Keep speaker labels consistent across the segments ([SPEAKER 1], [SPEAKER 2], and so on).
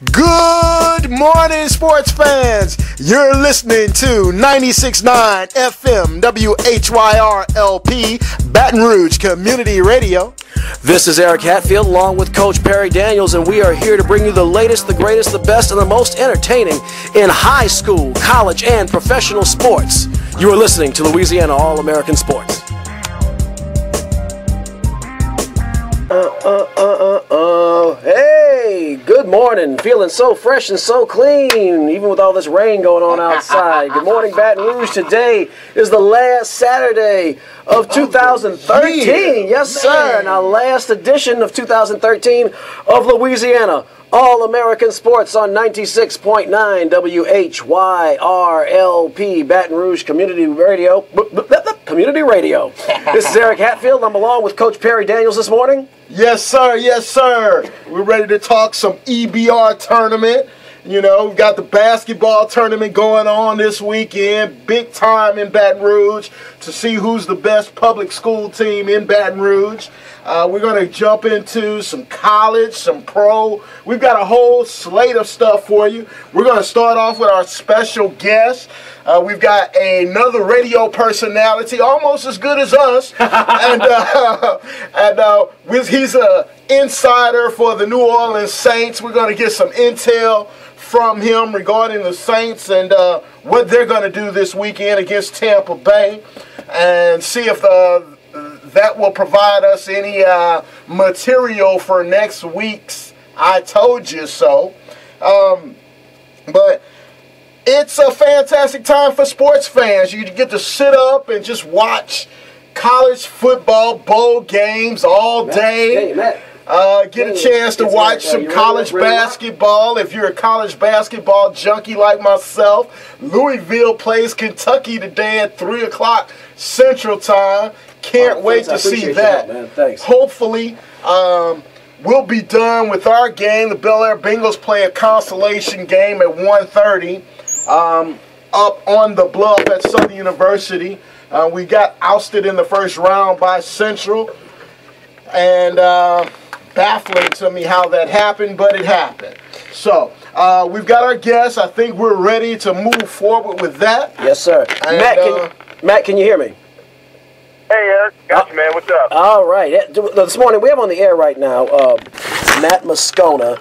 [SPEAKER 1] Good morning, sports fans. You're listening to 96.9 FM WHYR LP, Baton Rouge Community Radio.
[SPEAKER 2] This is Eric Hatfield along with Coach Perry Daniels, and we are here to bring you the latest, the greatest, the best, and the most entertaining in high school, college, and professional sports. You are listening to Louisiana All American Sports. Hey, good morning. Feeling so fresh and so clean, even with all this rain going on outside. Good morning, Baton Rouge. Today is the last Saturday of 2013. Yes, sir. And our last edition of 2013 of Louisiana All American Sports on 96.9 WHYR LP, Baton Rouge Community Radio. Community Radio. This is Eric Hatfield. I'm along with Coach Perry Daniels this morning.
[SPEAKER 1] Yes, sir. Yes, sir. We're ready to talk some EBR tournament. You know, we've got the basketball tournament going on this weekend. Big time in Baton Rouge to see who's the best public school team in Baton Rouge. We're going to jump into some college, some pro. We've got a whole slate of stuff for you. We're going to start off with our special guest. We've got another radio personality, almost as good as us. He's an insider for the New Orleans Saints. We're going to get some intel from him regarding the Saints and what they're going to do this weekend against Tampa Bay, and see if that will provide us any material for next week's I Told You So. But it's a fantastic time for sports fans. You get to sit up and just watch college football bowl games all day. Get a chance to watch some college basketball. If you're a college basketball junkie like myself, Louisville plays Kentucky today at 3 o'clock Central Time. Can't wait to see that. Hopefully, we'll be done with our game. The Bel Air Bengals play a consolation game at 1:30 up on the bluff at Southern University. We got ousted in the first round by Central, and baffling to me how that happened, but it happened. So, we've got our guests. I think we're ready to move forward with that.
[SPEAKER 2] Yes, sir. And, Matt, can you hear me?
[SPEAKER 3] Hey, Eric. Got you, man. What's up?
[SPEAKER 2] All right. This morning, we have on the air right now Matt Moscona,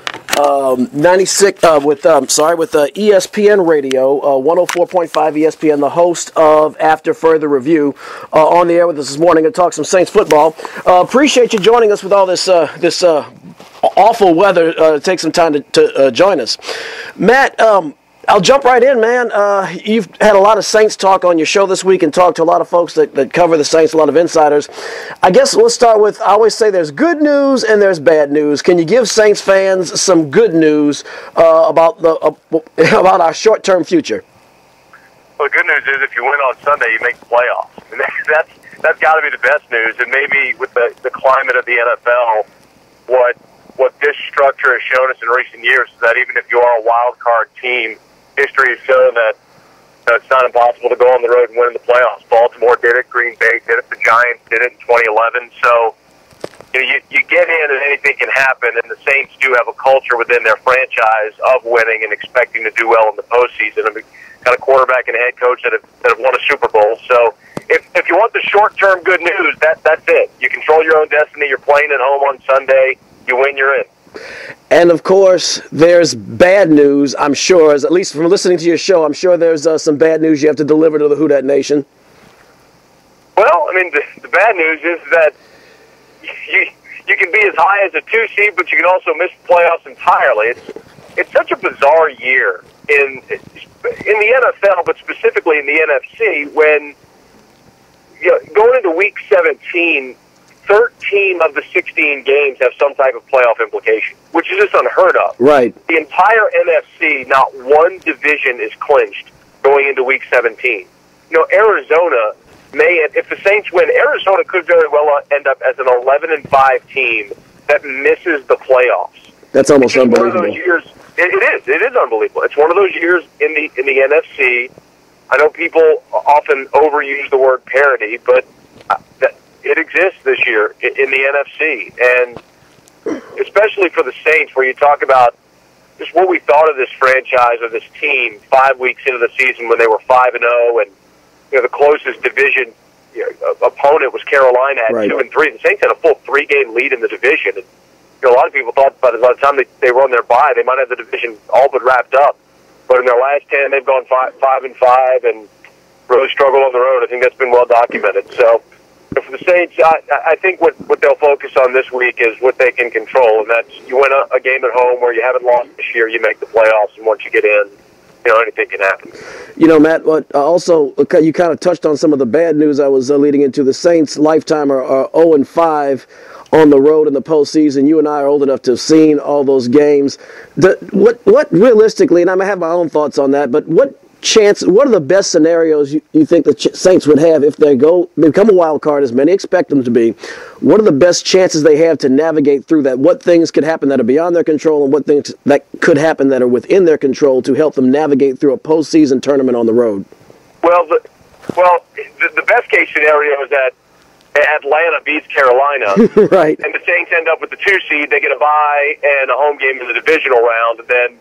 [SPEAKER 2] 96 with ESPN Radio, 104.5 ESPN, the host of After Further Review, on the air with us this morning to talk some Saints football. Appreciate you joining us with all this awful weather. Take some time to join us, Matt. I'll jump right in, man. You've had a lot of Saints talk on your show this week and talked to a lot of folks that cover the Saints, a lot of insiders. I guess let's start with, I always say there's good news and there's bad news. Can you give Saints fans some good news about our short-term future?
[SPEAKER 3] Well, the good news is if you win on Sunday, you make the playoffs. And that's got to be the best news. And maybe with the climate of the NFL, what this structure has shown us in recent years is that even if you are a wild card team, history has shown that it's not impossible to go on the road and win in the playoffs. Baltimore did it, Green Bay did it, the Giants did it in 2011. So you get in and anything can happen, and the Saints do have a culture within their franchise of winning and expecting to do well in the postseason. I mean, got a quarterback and a head coach that have won a Super Bowl. So if you want the short-term good news, that's it. You control your own destiny. You're playing at home on Sunday. You win, you're in.
[SPEAKER 2] And, of course, there's bad news, I'm sure. At least from listening to your show, I'm sure there's some bad news you have to deliver to the Who Dat Nation.
[SPEAKER 3] Well, I mean, the bad news is that you can be as high as a 2 seed, but you can also miss the playoffs entirely. It's such a bizarre year in the NFL, but specifically in the NFC, when going into Week 17, 13 of the 16 games have some type of playoff implication, which is just unheard of.
[SPEAKER 2] Right.
[SPEAKER 3] The entire NFC, not one division is clinched going into Week 17. Arizona if the Saints win, Arizona could very well end up as an 11-5 team that misses the playoffs.
[SPEAKER 2] That's almost unbelievable.
[SPEAKER 3] One of those years, it is unbelievable. It's one of those years in the NFC. I know people often overuse the word parity, but it exists this year in the NFC, and especially for the Saints, where you talk about just what we thought of this franchise or this team 5 weeks into the season when they were 5-0, and the closest division opponent was Carolina at 2-3. The Saints had a full 3-game lead in the division, and a lot of people thought by the time they were on their bye, they might have the division all but wrapped up. But in their last 10, they've gone 5-5 and really struggled on the road. I think that's been well documented. So for the Saints, I think what they'll focus on this week is what they can control, and that's you win a game at home where you haven't lost this year, you make the playoffs, and once you get in, anything can happen.
[SPEAKER 2] Matt, but also you kind of touched on some of the bad news I was leading into. The Saints' lifetime are 0-5 on the road in the postseason. You and I are old enough to have seen all those games. What realistically, and I may have my own thoughts on that, but what are the best scenarios you think the Saints would have if they become a wild card, as many expect them to be? What are the best chances they have to navigate through that? What things could happen that are beyond their control, and what things that could happen that are within their control to help them navigate through a postseason tournament on the road?
[SPEAKER 3] Well, the best case scenario is that Atlanta beats Carolina,
[SPEAKER 2] right?
[SPEAKER 3] And the Saints end up with the 2 seed. They get a bye and a home game in the divisional round, and then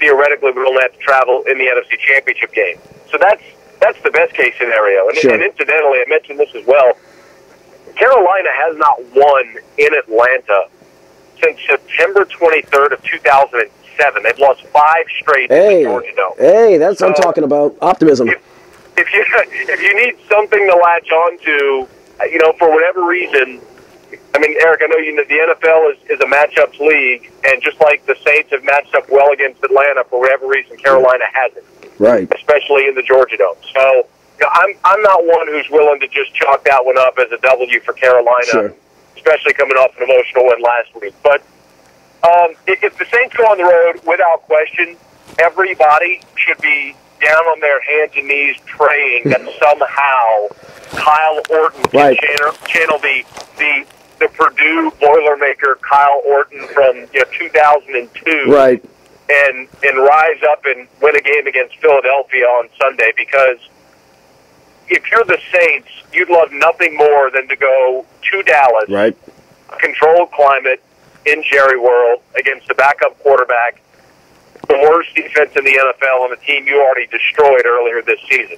[SPEAKER 3] theoretically we only have to travel in the NFC Championship game. So that's the best case scenario. And, and incidentally, I mentioned this as well. Carolina has not won in Atlanta since September 23rd of 2007. They've lost 5 straight in the Georgia Dome.
[SPEAKER 2] Hey, that's what I'm talking about. Optimism.
[SPEAKER 3] If you need something to latch on to, for whatever reason, I mean, Eric, I know the NFL is a matchups league, and just like the Saints have matched up well against Atlanta, for whatever reason, Carolina hasn't.
[SPEAKER 2] Right.
[SPEAKER 3] Especially in the Georgia Dome. So I'm not one who's willing to just chalk that one up as a W for Carolina, especially coming off an emotional win last week. But if the Saints go on the road, without question, everybody should be down on their hands and knees praying that somehow Kyle Orton can channel the Purdue Boilermaker Kyle Orton from 2002,
[SPEAKER 2] right,
[SPEAKER 3] and rise up and win a game against Philadelphia on Sunday. Because if you're the Saints, you'd love nothing more than to go to Dallas,
[SPEAKER 2] right,
[SPEAKER 3] a controlled climate in Jerry World against the backup quarterback, the worst defense in the NFL, on a team you already destroyed earlier this season.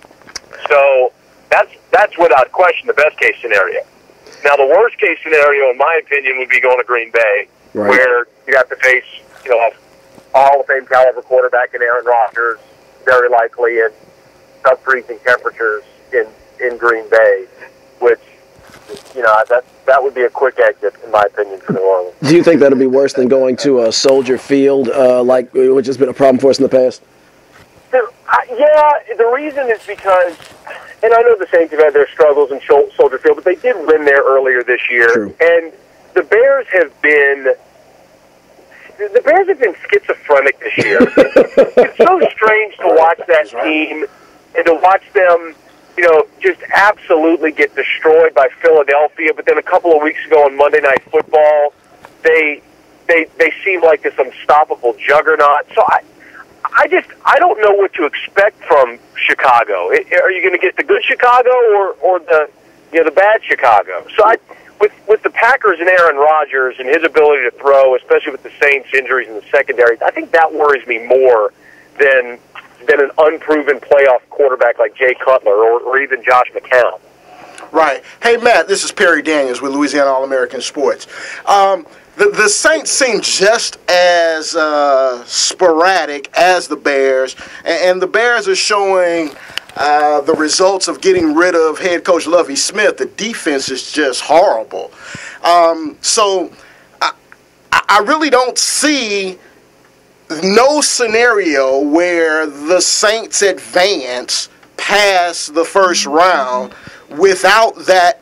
[SPEAKER 3] So that's without question the best case scenario. Now, the worst case scenario, in my opinion, would be going to Green Bay, where you have to face, a Hall of Fame caliber quarterback in Aaron Rodgers, very likely in sub-freezing temperatures in Green Bay, which, that would be a quick exit, in my opinion, for New Orleans.
[SPEAKER 2] Do you think that would be worse than going to Soldier Field, which has been a problem for us in the past?
[SPEAKER 3] The reason is because, and I know the Saints have had their struggles in Soldier Field, but they did win there earlier this year.
[SPEAKER 2] True.
[SPEAKER 3] And the Bears have been schizophrenic this year. It's so strange to watch that team and to watch them, just absolutely get destroyed by Philadelphia. But then a couple of weeks ago on Monday Night Football, they seem like this unstoppable juggernaut. So I don't know what to expect from Chicago. Are you going to get the good Chicago or the bad Chicago? So with the Packers and Aaron Rodgers and his ability to throw, especially with the Saints injuries in the secondary, I think that worries me more than an unproven playoff quarterback like Jay Cutler or even Josh McCown.
[SPEAKER 1] Right. Hey, Matt, this is Perry Daniels with Louisiana All American Sports. The Saints seem just as sporadic as the Bears, and the Bears are showing the results of getting rid of head coach Lovie Smith. The defense is just horrible. So I really don't see no scenario where the Saints advance past the first round without that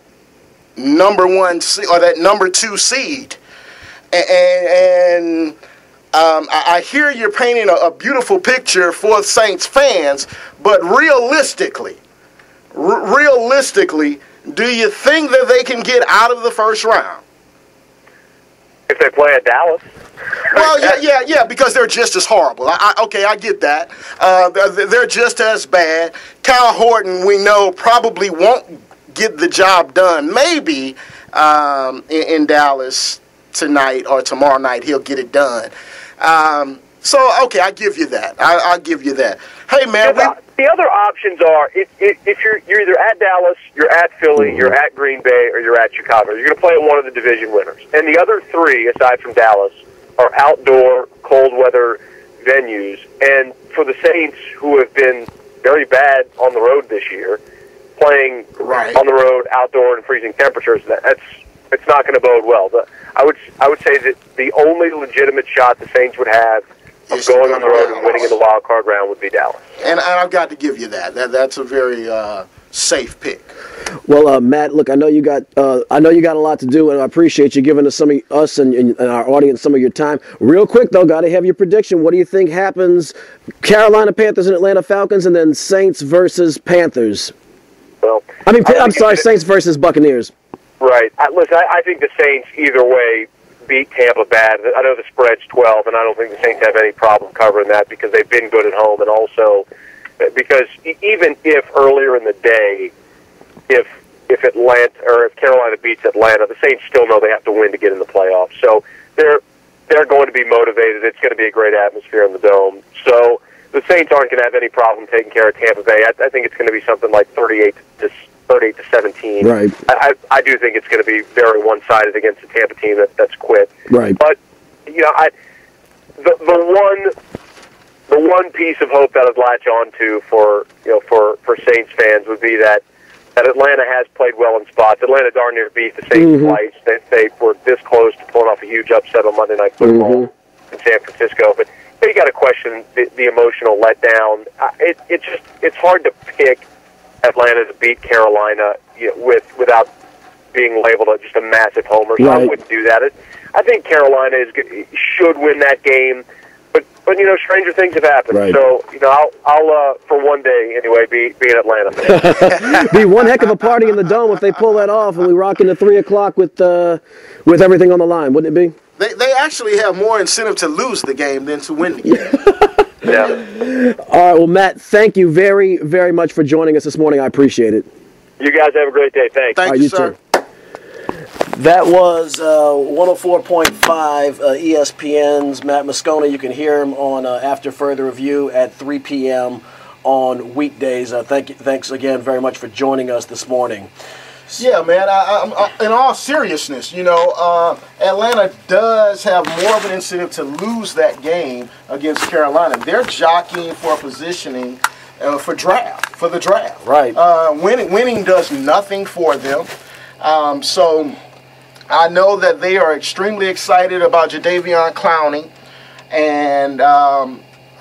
[SPEAKER 1] number 1 or that number 2 seed. And I hear you're painting a beautiful picture for Saints fans, but realistically, do you think that they can get out of the first round?
[SPEAKER 3] If they play at Dallas?
[SPEAKER 1] Well, yeah, because they're just as horrible. I get that. They're just as bad. Kyle Horton, we know, probably won't get the job done. Maybe in Dallas tonight or tomorrow night he'll get it done. So, okay, I give you that. I'll give you that. Hey, man.
[SPEAKER 3] The other options are if you're either at Dallas, you're at Philly, you're at Green Bay, or you're at Chicago. You're going to play at one of the division winners. And the other three, aside from Dallas, are outdoor, cold weather venues. And for the Saints, who have been very bad on the road this year, playing on the road, outdoor, in freezing temperatures, it's not going to bode well. I would say that the only legitimate shot the Saints would have of going on the road and winning in the wild card round would be Dallas.
[SPEAKER 1] And I've got to give you that. That's a very safe pick.
[SPEAKER 2] Well, Matt, look, I know you got a lot to do, and I appreciate you giving us and our audience some of your time. Real quick, though, got to have your prediction. What do you think happens? Carolina Panthers and Atlanta Falcons, and then Saints versus Panthers.
[SPEAKER 3] Well,
[SPEAKER 2] I'm sorry, Saints versus Buccaneers.
[SPEAKER 3] Right. Listen, I think the Saints either way beat Tampa bad. I know the spread's 12, and I don't think the Saints have any problem covering that because they've been good at home, and also because even if earlier in the day, if Carolina beats Atlanta, the Saints still know they have to win to get in the playoffs. So they're going to be motivated. It's going to be a great atmosphere in the Dome. So the Saints aren't going to have any problem taking care of Tampa Bay. I think it's going to be something like 38 to 17.
[SPEAKER 2] Right.
[SPEAKER 3] I do think it's going to be very one-sided against the Tampa team that's quit.
[SPEAKER 2] Right.
[SPEAKER 3] But the one piece of hope that I'd latch on to for Saints fans would be that Atlanta has played well in spots. Atlanta darn near beat the Saints twice. They were this close to pulling off a huge upset on Monday Night Football in San Francisco. But you got to question the emotional letdown. It's hard to pick Atlanta to beat Carolina without being labeled just a massive homer. So I wouldn't do that. I think Carolina should win that game, but stranger things have happened.
[SPEAKER 2] Right.
[SPEAKER 3] So I'll for one day anyway be in Atlanta.
[SPEAKER 2] Be one heck of a party in the Dome if they pull that off and we rock into 3 o'clock with everything on the line, wouldn't it be?
[SPEAKER 1] They actually have more incentive to lose the game than to win the game.
[SPEAKER 3] Yeah.
[SPEAKER 2] All right, well, Matt, thank you very, very much for joining us this morning. I appreciate it.
[SPEAKER 3] You guys have a great day. Thanks.
[SPEAKER 1] Thank you, sir.
[SPEAKER 2] Too. That was 104.5 ESPN's Matt Moscona. You can hear him on After Further Review at 3 p.m. on weekdays. Thanks again very much for joining us this morning.
[SPEAKER 1] Yeah, man. In all seriousness, Atlanta does have more of an incentive to lose that game against Carolina. They're jockeying for positioning for the draft.
[SPEAKER 2] Right.
[SPEAKER 1] Winning does nothing for them. So I know that they are extremely excited about Jadeveon Clowney, and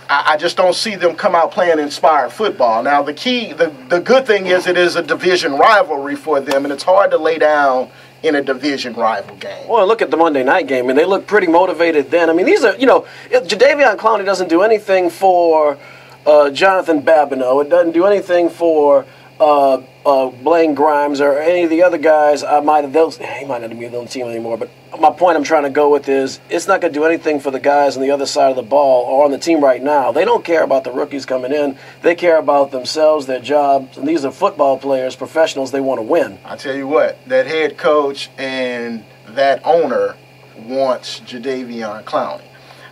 [SPEAKER 1] I just don't see them come out playing inspired football. Now, the good thing is it is a division rivalry for them, and it's hard to lay down in a division rival game.
[SPEAKER 2] Well, look at the Monday night game, and they look pretty motivated then. I mean, these are, Jadeveon Clowney doesn't do anything for Jonathan Babineau. It doesn't do anything for Blaine Grimes or any of the other guys. He might not be on the team anymore, but my point I'm trying to go with is it's not going to do anything for the guys on the other side of the ball or on the team right now. They don't care about the rookies coming in. They care about themselves, their jobs, and these are football players, professionals. They want to win.
[SPEAKER 1] I tell you what, that head coach and that owner wants Jadeveon Clowney.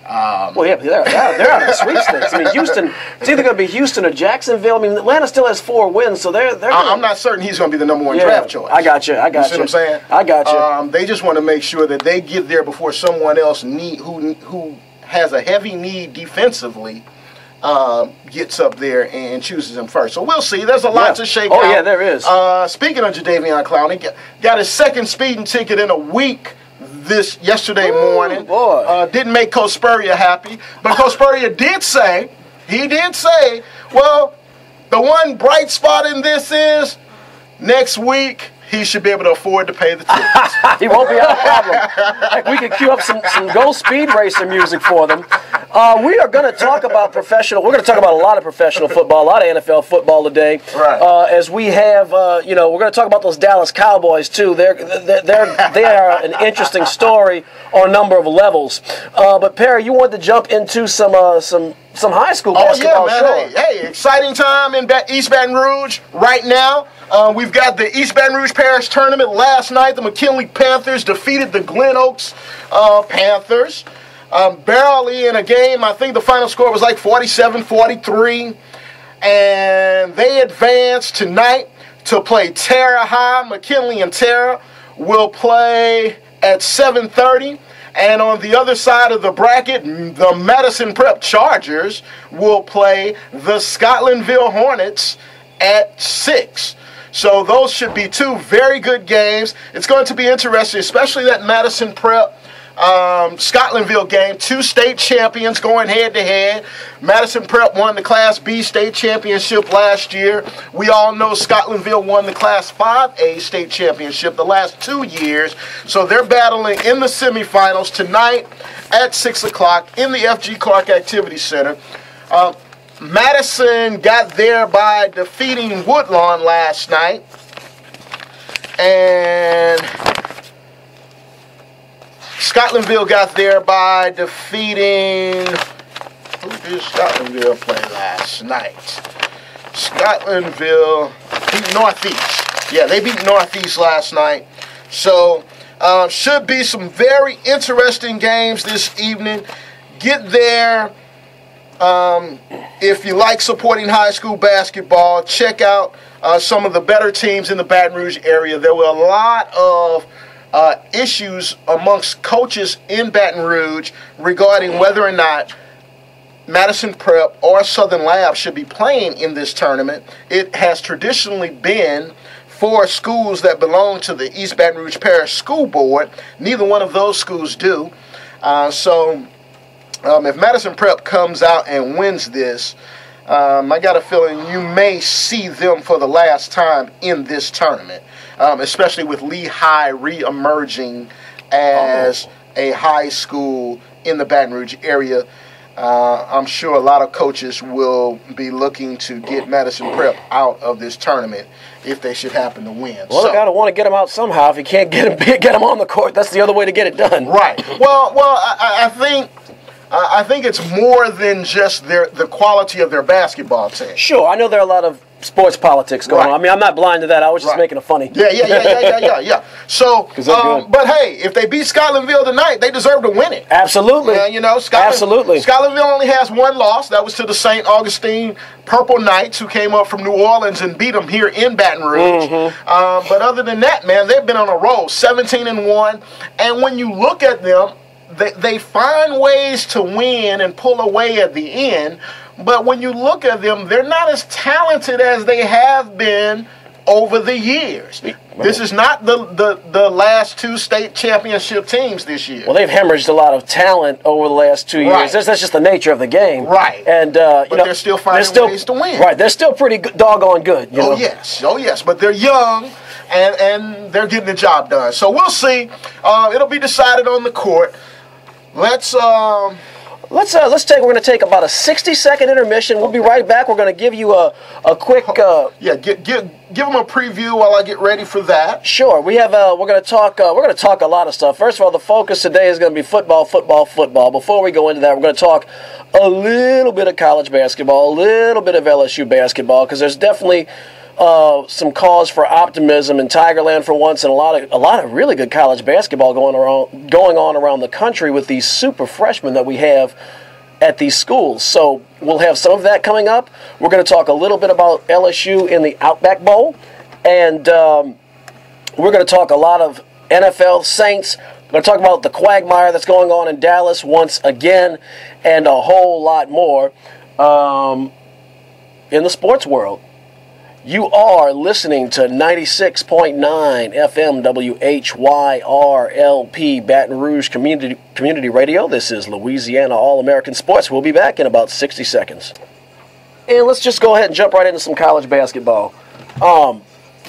[SPEAKER 2] Well, yeah, they're out of the sweepstakes. I mean, Houston, it's either going to be Houston or Jacksonville. I mean, Atlanta still has 4 wins, so they're
[SPEAKER 1] I'm not certain he's going to be the number 1 draft choice.
[SPEAKER 2] I got you.
[SPEAKER 1] You see what I'm saying?
[SPEAKER 2] I got you.
[SPEAKER 1] They just want to make sure that they get there before someone else who has a heavy need defensively gets up there and chooses him first. So we'll see. There's a lot to shake out.
[SPEAKER 2] Oh, yeah, there is.
[SPEAKER 1] Speaking of Jadeveon Clowney, got his second speeding ticket in a week yesterday morning.
[SPEAKER 2] Boy.
[SPEAKER 1] Didn't make Coach Spurrier happy, but Coach Spurrier did say, well, the one bright spot in this is next week he should be able to afford to pay the tickets.
[SPEAKER 2] He won't be a problem. Heck, we could cue up some Go Speed Racer music for them. We are going to talk about we're going to talk about a lot of professional football, a lot of NFL football today.
[SPEAKER 1] Right.
[SPEAKER 2] As we have, we're going to talk about those Dallas Cowboys too. They are an interesting story on a number of levels. But Perry, you wanted to jump into some high school basketball.
[SPEAKER 1] Oh yeah, man. Hey, exciting time in East Baton Rouge right now. We've got the East Baton Rouge Parish Tournament last night. The McKinley Panthers defeated the Glen Oaks Panthers. barely in a game. I think the final score was like 47-43. And they advanced tonight to play Terre High. McKinley and Terre will play at 7:30. And on the other side of the bracket, the Madison Prep Chargers will play the Scotlandville Hornets at 6. So those should be two very good games. It's going to be interesting, especially that Madison Prep Scotlandville game. Two state champions going head-to-head. Madison Prep won the Class B state championship last year. We all know Scotlandville won the Class 5A state championship the last 2 years. So they're battling in the semifinals tonight at 6 o'clock in the F.G. Clark Activity Center. Madison got there by defeating Woodlawn last night. And Scotlandville got there by defeating... Who did Scotlandville play last night? Scotlandville beat Northeast. Yeah, they beat Northeast last night. So, should be some very interesting games this evening. Get there. If you like supporting high school basketball, check out some of the better teams in the Baton Rouge area. There were a lot of issues amongst coaches in Baton Rouge regarding whether or not Madison Prep or Southern Lab should be playing in this tournament. It has traditionally been for schools that belong to the East Baton Rouge Parish School Board. Neither one of those schools do. If Madison Prep comes out and wins this, I got a feeling you may see them for the last time in this tournament, especially with Lehigh re-emerging as a high school in the Baton Rouge area. I'm sure a lot of coaches will be looking to get Madison Prep out of this tournament if they should happen to win.
[SPEAKER 2] Well, they got to want to get them out somehow. If you can't get them on the court, that's the other way to get it done.
[SPEAKER 1] Right. Well, I think it's more than just the quality of their basketball team.
[SPEAKER 2] Sure, I know there are a lot of sports politics going on. I mean, I'm not blind to that. I was just making a funny.
[SPEAKER 1] Yeah. So, but hey, if they beat Scotlandville tonight, they deserve to win it.
[SPEAKER 2] Absolutely. Absolutely.
[SPEAKER 1] Scotlandville only has one loss. That was to the St. Augustine Purple Knights, who came up from New Orleans and beat them here in Baton Rouge. But other than that, man, they've been on a roll, 17-1. And when you look at them, they find ways to win and pull away at the end, but when you look at them, they're not as talented as they have been over the years. This is not the last two state championship teams this year.
[SPEAKER 2] Well, they've hemorrhaged a lot of talent over the last 2 years. That's just the nature of the game.
[SPEAKER 1] Right.
[SPEAKER 2] And
[SPEAKER 1] but they're still finding ways to win.
[SPEAKER 2] Right. They're still pretty doggone good.
[SPEAKER 1] Oh, yes. But they're young, and they're getting the job done. So we'll see. It'll be decided on the court. We're going
[SPEAKER 2] to take about a 60-second intermission. We'll be right back. We're going to give you a quick
[SPEAKER 1] give them a preview while I get ready for that.
[SPEAKER 2] Sure. We're going to talk a lot of stuff. First of all, the focus today is going to be football. Before we go into that, we're going to talk a little bit of college basketball, a little bit of LSU basketball, because there's definitely some cause for optimism in Tigerland for once, and a lot of really good college basketball going on around the country with these super freshmen that we have at these schools. So we'll have some of that coming up. We're going to talk a little bit about LSU in the Outback Bowl, and we're going to talk a lot of NFL Saints. We're going to talk about the quagmire that's going on in Dallas once again, and a whole lot more in the sports world. You are listening to 96.9 FM WHYR LP Baton Rouge Community Radio. This is Louisiana All American Sports. We'll be back in about 60 seconds. And let's just go ahead and jump right into some college basketball.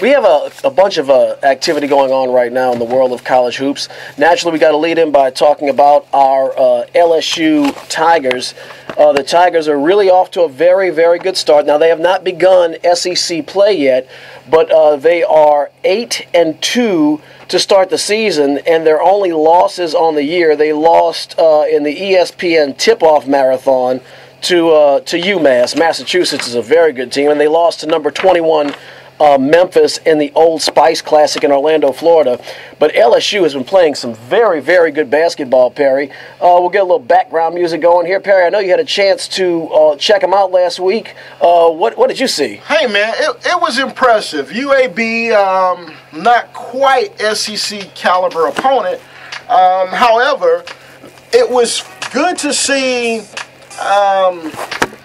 [SPEAKER 2] We have a bunch of activity going on right now in the world of college hoops. Naturally, we got to lead in by talking about our LSU Tigers. The Tigers are really off to a very, very good start. Now, they have not begun SEC play yet, but they are 8-2 to start the season, and their only losses on the year, they lost in the ESPN tip-off marathon to UMass. Massachusetts is a very good team, and they lost to number 21 Memphis in the Old Spice Classic in Orlando, Florida. But LSU has been playing some very, very good basketball, Perry. We'll get a little background music going here. Perry, I know you had a chance to check them out last week. What did you see?
[SPEAKER 1] Hey, man, it was impressive. UAB, not quite SEC caliber opponent. However, it was good to see,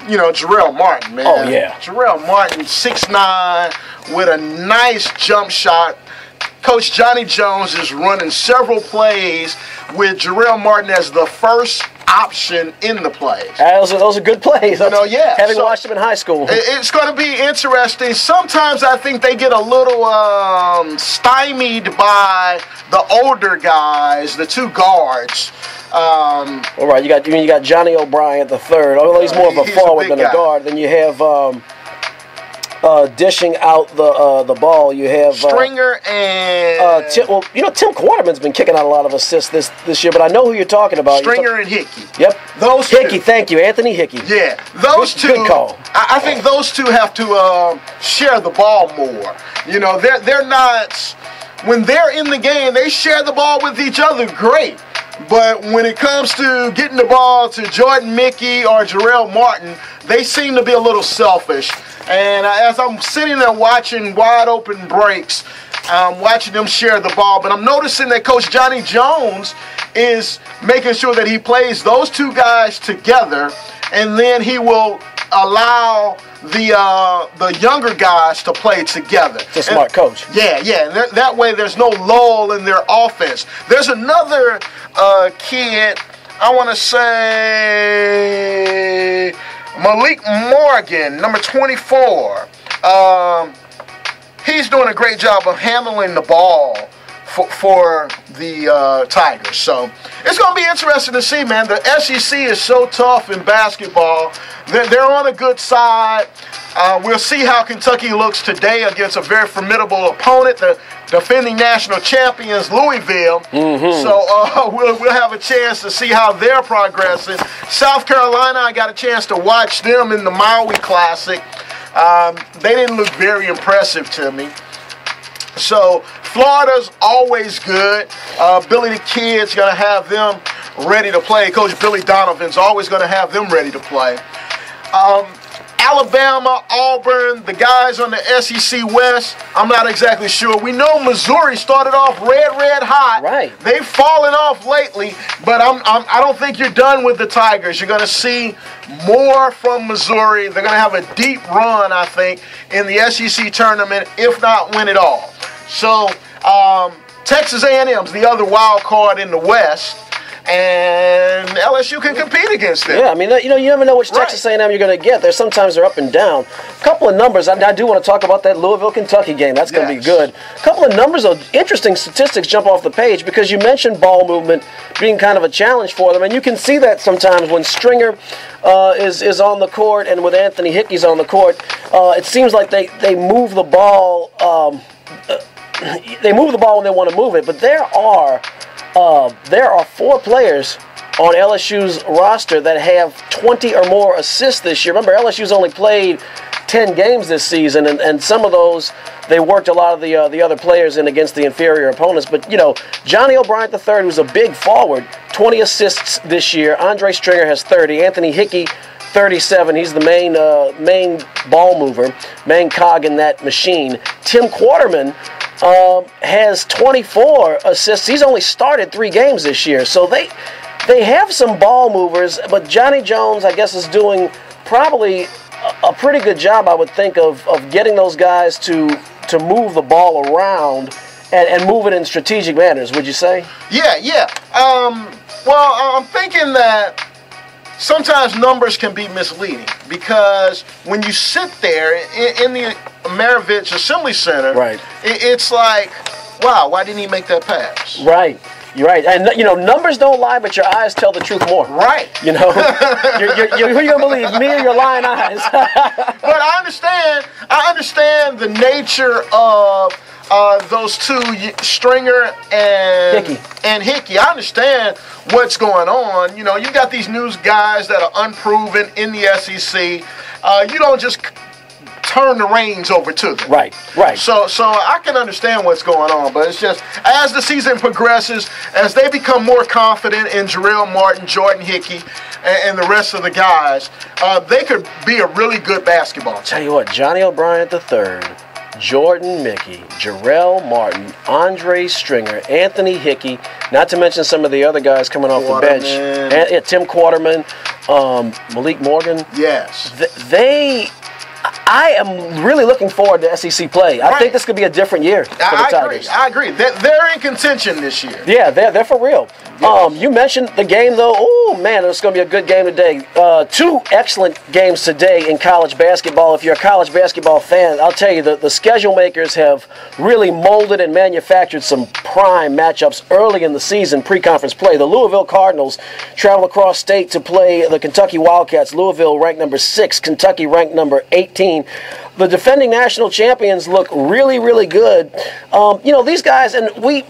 [SPEAKER 1] Jarrell Martin, man.
[SPEAKER 2] Oh, yeah.
[SPEAKER 1] Jarrell Martin, 6'9", with a nice jump shot. Coach Johnny Jones is running several plays with Jarrell Martin as the first option in the plays.
[SPEAKER 2] Those are good plays.
[SPEAKER 1] Yeah.
[SPEAKER 2] Having watched them in high school.
[SPEAKER 1] It's going to be interesting. Sometimes I think they get a little stymied by the older guys, the two guards.
[SPEAKER 2] All right, you got Johnny O'Brien the third. Although he's more of a forward than a guard. Then you have dishing out the ball. You have
[SPEAKER 1] Stringer and
[SPEAKER 2] Tim Quarterman's been kicking out a lot of assists this year. But I know who you're talking about.
[SPEAKER 1] Stringer and Hickey.
[SPEAKER 2] Yep,
[SPEAKER 1] those
[SPEAKER 2] Hickey.
[SPEAKER 1] two.
[SPEAKER 2] Thank you, Anthony Hickey.
[SPEAKER 1] Yeah, those two.
[SPEAKER 2] Good call.
[SPEAKER 1] I think those two have to share the ball more. They're not, when they're in the game, they share the ball with each other. Great. But when it comes to getting the ball to Jordan Mickey or Jarrell Martin, they seem to be a little selfish. And as I'm sitting there watching wide open breaks, I'm watching them share the ball. But I'm noticing that Coach Johnny Jones is making sure that he plays those two guys together, and then he will allow the younger guys to play together.
[SPEAKER 2] It's a smart coach.
[SPEAKER 1] Yeah. And that way there's no lull in their offense. There's another kid, I want to say Malik Morgan, number 24. He's doing a great job of handling the ball for the Tigers. So it's going to be interesting to see, man. The SEC is so tough in basketball. They're on a good side. We'll see how Kentucky looks today against a very formidable opponent, the defending national champions, Louisville. Mm-hmm. So we'll have a chance to see how they're progressing. South Carolina, I got a chance to watch them in the Maui Classic. They didn't look very impressive to me. So Florida's always good. Billy the Kid's going to have them ready to play. Coach Billy Donovan's always going to have them ready to play. Alabama, Auburn, the guys on the SEC West, I'm not exactly sure. We know Missouri started off red hot.
[SPEAKER 2] Right.
[SPEAKER 1] They've fallen off lately, but I don't think you're done with the Tigers. You're going to see more from Missouri. They're going to have a deep run, I think, in the SEC tournament, if not win it all. So Texas A&M's the other wild card in the West. And LSU can compete against them.
[SPEAKER 2] Yeah, I mean, you never know which Texas A&M you're going to get. Sometimes they're up and down. A couple of numbers. I do want to talk about that Louisville-Kentucky game. That's going to be good. A couple of numbers of interesting statistics jump off the page because you mentioned ball movement being kind of a challenge for them, and you can see that sometimes when Stringer is on the court and with Anthony Hickey's on the court. It seems like they move the ball. They move the ball when they want to move it, but there are 4 players on LSU's roster that have 20 or more assists this year. Remember, LSU's only played 10 games this season, and some of those, they worked a lot of the other players in against the inferior opponents. But, Johnny O'Brien III, who's a big forward, 20 assists this year. Andre Stringer has 30. Anthony Hickey, 37. He's the main ball mover, main cog in that machine. Tim Quarterman has 24 assists. He's only started 3 games this year. So they have some ball movers, but Johnny Jones, I guess, is doing probably a pretty good job, I would think, of getting those guys to move the ball around and move it in strategic manners, would you say? Yeah. Well, I'm thinking that sometimes numbers can be misleading because when you sit there in the Maravich Assembly Center, right, it's like, wow, why didn't he make that pass? Right. You're right. And, numbers don't lie, but your eyes tell the truth more. Right. Who you going to believe, me or your lying eyes? But I understand the nature of those two, Stringer and Hickey. I understand what's going on. You got these new guys that are unproven in the SEC. You don't just
[SPEAKER 1] turn the reins over to them.
[SPEAKER 2] Right.
[SPEAKER 1] So I can understand what's going on, but it's just as the season progresses, as they become more confident in Jarrell Martin, Jordan Hickey, and the rest of the guys, they could be a really good basketball team.
[SPEAKER 2] Tell you what, Johnny O'Brien III, Jordan Mickey, Jarrell Martin, Andre Stringer, Anthony Hickey, not to mention some of the other guys coming off the bench. And, Tim Quarterman, Malik Morgan.
[SPEAKER 1] Yes.
[SPEAKER 2] I am really looking forward to SEC play. I think this could be a different year for the Tigers.
[SPEAKER 1] I agree. They're in contention this year.
[SPEAKER 2] Yeah, they're for real. Yes. You mentioned the game, though. Oh, man, it's going to be a good game today. 2 excellent games today in college basketball. If you're a college basketball fan, I'll tell you, the schedule makers have really molded and manufactured some prime matchups early in the season, pre-conference play. The Louisville Cardinals travel across state to play the Kentucky Wildcats. Louisville ranked number 6, Kentucky ranked number 18. The defending national champions look really, really good. These guys, and we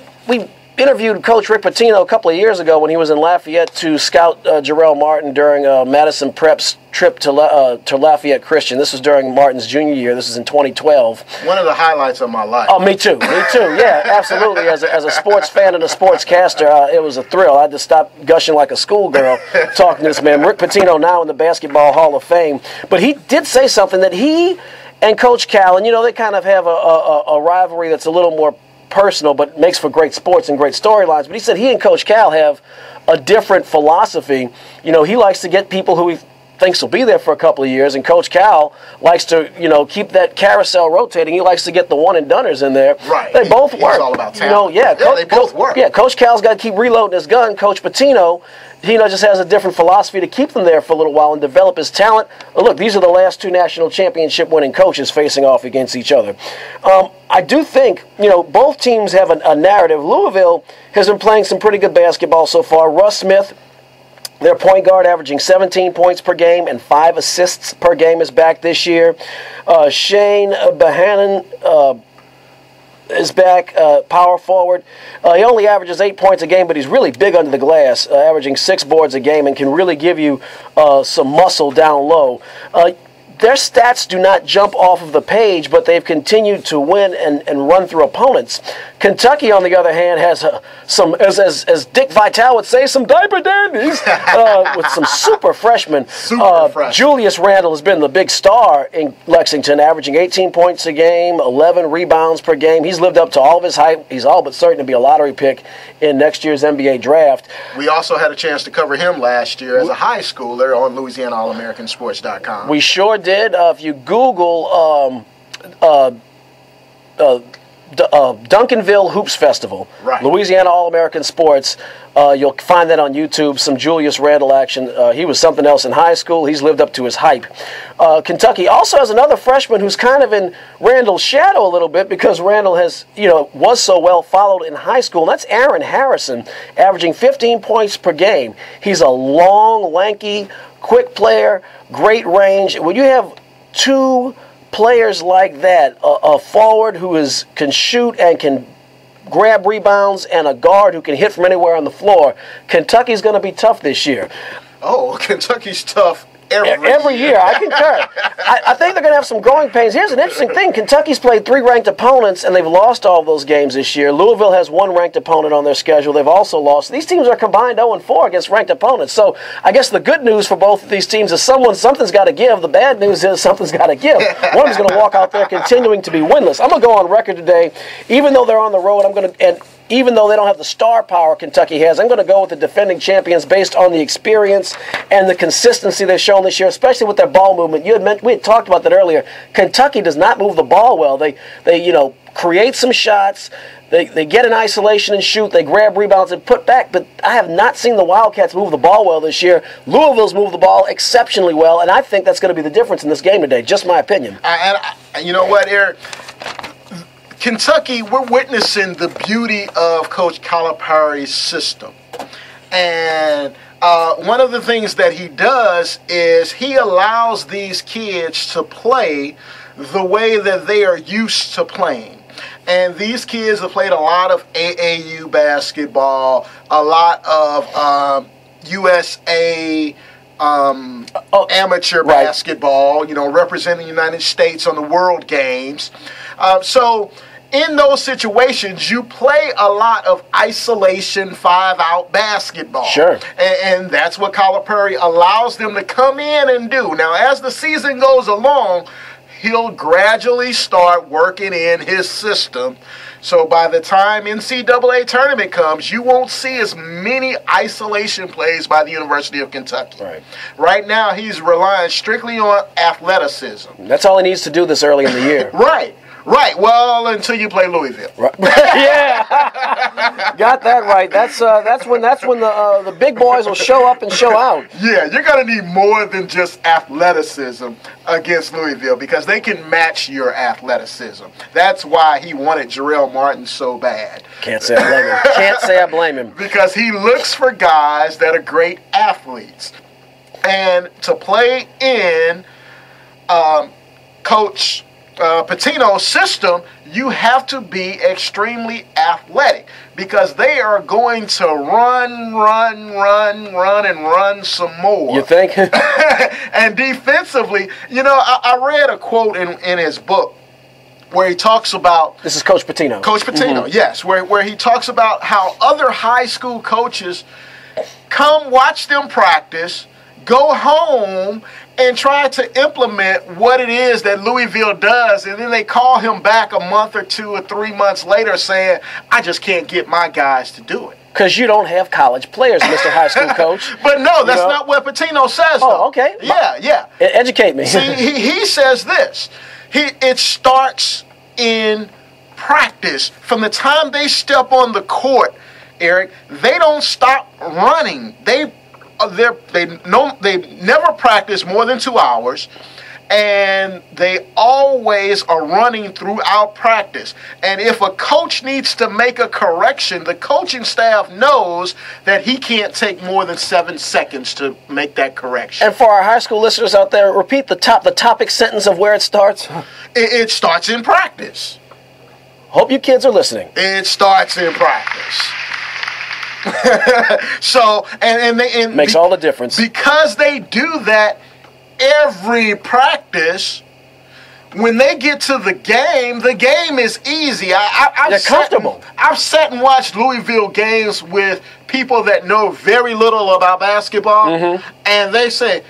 [SPEAKER 2] interviewed Coach Rick Pitino a couple of years ago when he was in Lafayette to scout Jarrell Martin during Madison Prep's trip to Lafayette Christian. This was during Martin's junior year. This is in 2012.
[SPEAKER 1] One of the highlights of my life.
[SPEAKER 2] Oh, me too. Yeah, absolutely. As a sports fan and a sportscaster, it was a thrill. I had to stop gushing like a schoolgirl talking to this man. Rick Pitino, now in the Basketball Hall of Fame. But he did say something that he and Coach Cal, and they kind of have a rivalry that's a little more personal, but makes for great sports and great storylines. But he said he and Coach Cal have a different philosophy. He likes to get people who he thinks will be there for a couple of years, and Coach Cal likes to, keep that carousel rotating. He likes to get the one-and-doners in there.
[SPEAKER 1] Right.
[SPEAKER 2] They both work.
[SPEAKER 1] It's all about talent.
[SPEAKER 2] They
[SPEAKER 1] both work.
[SPEAKER 2] Yeah, Coach Cal's got to keep reloading his gun. Coach Pitino, he just has a different philosophy to keep them there for a little while and develop his talent. Look, these are the last 2 national championship winning coaches facing off against each other. I do think, both teams have a narrative. Louisville has been playing some pretty good basketball so far. Russ Smith, their point guard, averaging 17 points per game and 5 assists per game, is back this year. Shane Bohannon is back, power forward. He only averages 8 points a game, but he's really big under the glass, averaging 6 boards a game, and can really give you some muscle down low. Their stats do not jump off of the page, but they've continued to win and run through opponents. Kentucky, on the other hand, has some, as Dick Vitale would say, some diaper dandies with some super freshmen. Julius Randle has been the big star in Lexington, averaging 18 points a game, 11 rebounds per game. He's lived up to all of his hype. He's all but certain to be a lottery pick in next year's NBA draft.
[SPEAKER 1] We also had a chance to cover him last year as a high schooler on Louisiana All American Sports.com.
[SPEAKER 2] We sure did. If you Google Duncanville Hoops Festival,
[SPEAKER 1] right,
[SPEAKER 2] Louisiana All American Sports, you'll find that on YouTube, some Julius Randle action. He was something else in high school. He's lived up to his hype. Kentucky also has another freshman who's kind of in Randle's shadow a little bit because Randle has, was so well followed in high school. And that's Aaron Harrison, averaging 15 points per game. He's a long, lanky, quick player, great range. When you have 2 players like that, a forward who can shoot and can grab rebounds, and a guard who can hit from anywhere on the floor, Kentucky's going to be tough this year.
[SPEAKER 1] Oh, Kentucky's tough
[SPEAKER 2] every year. I concur. I think they're going to have some growing pains. Here's an interesting thing. Kentucky's played 3 ranked opponents, and they've lost all of those games this year. Louisville has 1 ranked opponent on their schedule. They've also lost. These teams are combined 0-4 against ranked opponents. So I guess the good news for both of these teams is something's got to give. The bad news is something's got to give. One of them's going to walk out there continuing to be winless. I'm going to go on record today, even though they're on the road, even though they don't have the star power Kentucky has, I'm going to go with the defending champions based on the experience and the consistency they've shown this year, especially with their ball movement. We had talked about that earlier. Kentucky does not move the ball well. They create some shots. They get in isolation and shoot. They grab rebounds and put back. But I have not seen the Wildcats move the ball well this year. Louisville's moved the ball exceptionally well, and I think that's going to be the difference in this game today. Just my opinion.
[SPEAKER 1] And you know what, Eric? Kentucky, we're witnessing the beauty of Coach Calipari's system. And one of the things that he does is he allows these kids to play the way that they are used to playing. And these kids have played a lot of AAU basketball, a lot of USA amateur basketball, representing the United States on the World Games. So in those situations, you play a lot of isolation 5-out basketball.
[SPEAKER 2] Sure.
[SPEAKER 1] And that's what Calipari allows them to come in and do. Now, as the season goes along, he'll gradually start working in his system. So by the time NCAA tournament comes, you won't see as many isolation plays by the University of Kentucky. Right now, he's relying strictly on athleticism.
[SPEAKER 2] That's all he needs to do this early in the year.
[SPEAKER 1] Right. Well, until you play Louisville.
[SPEAKER 2] Yeah. Got that right. That's when the big boys will show up and show out.
[SPEAKER 1] Yeah, you're going to need more than just athleticism against Louisville because they can match your athleticism. That's why he wanted Jarrell Martin so bad.
[SPEAKER 2] Can't say I blame him.
[SPEAKER 1] Because he looks for guys that are great athletes. And to play in Coach Pitino's system, you have to be extremely athletic because they are going to run some more.
[SPEAKER 2] You think?
[SPEAKER 1] And defensively, I read a quote in his book where he talks about...
[SPEAKER 2] This is Coach Pitino.
[SPEAKER 1] Coach Pitino, yes, where he talks about how other high school coaches come watch them practice, go home, and try to implement what it is that Louisville does, and then they call him back a month or 2 or 3 months later saying, I just can't get my guys to do it.
[SPEAKER 2] Because you don't have college players, Mr. High School Coach.
[SPEAKER 1] But no, that's not what Pitino says, though.
[SPEAKER 2] Oh, okay.
[SPEAKER 1] Yeah.
[SPEAKER 2] Educate me.
[SPEAKER 1] See, he says this. It starts in practice. From the time they step on the court, Eric, they don't stop running. They never practice more than 2 hours, and they always are running throughout practice. And if a coach needs to make a correction, the coaching staff knows that he can't take more than 7 seconds to make that correction.
[SPEAKER 2] And for our high school listeners out there, repeat the topic sentence of where it starts.
[SPEAKER 1] It starts in practice.
[SPEAKER 2] Hope you kids are listening.
[SPEAKER 1] It starts in practice. So and
[SPEAKER 2] makes all the difference
[SPEAKER 1] because they do that every practice. When they get to the game is easy.
[SPEAKER 2] They're comfortable.
[SPEAKER 1] I've sat and watched Louisville games with people that know very little about basketball, and they say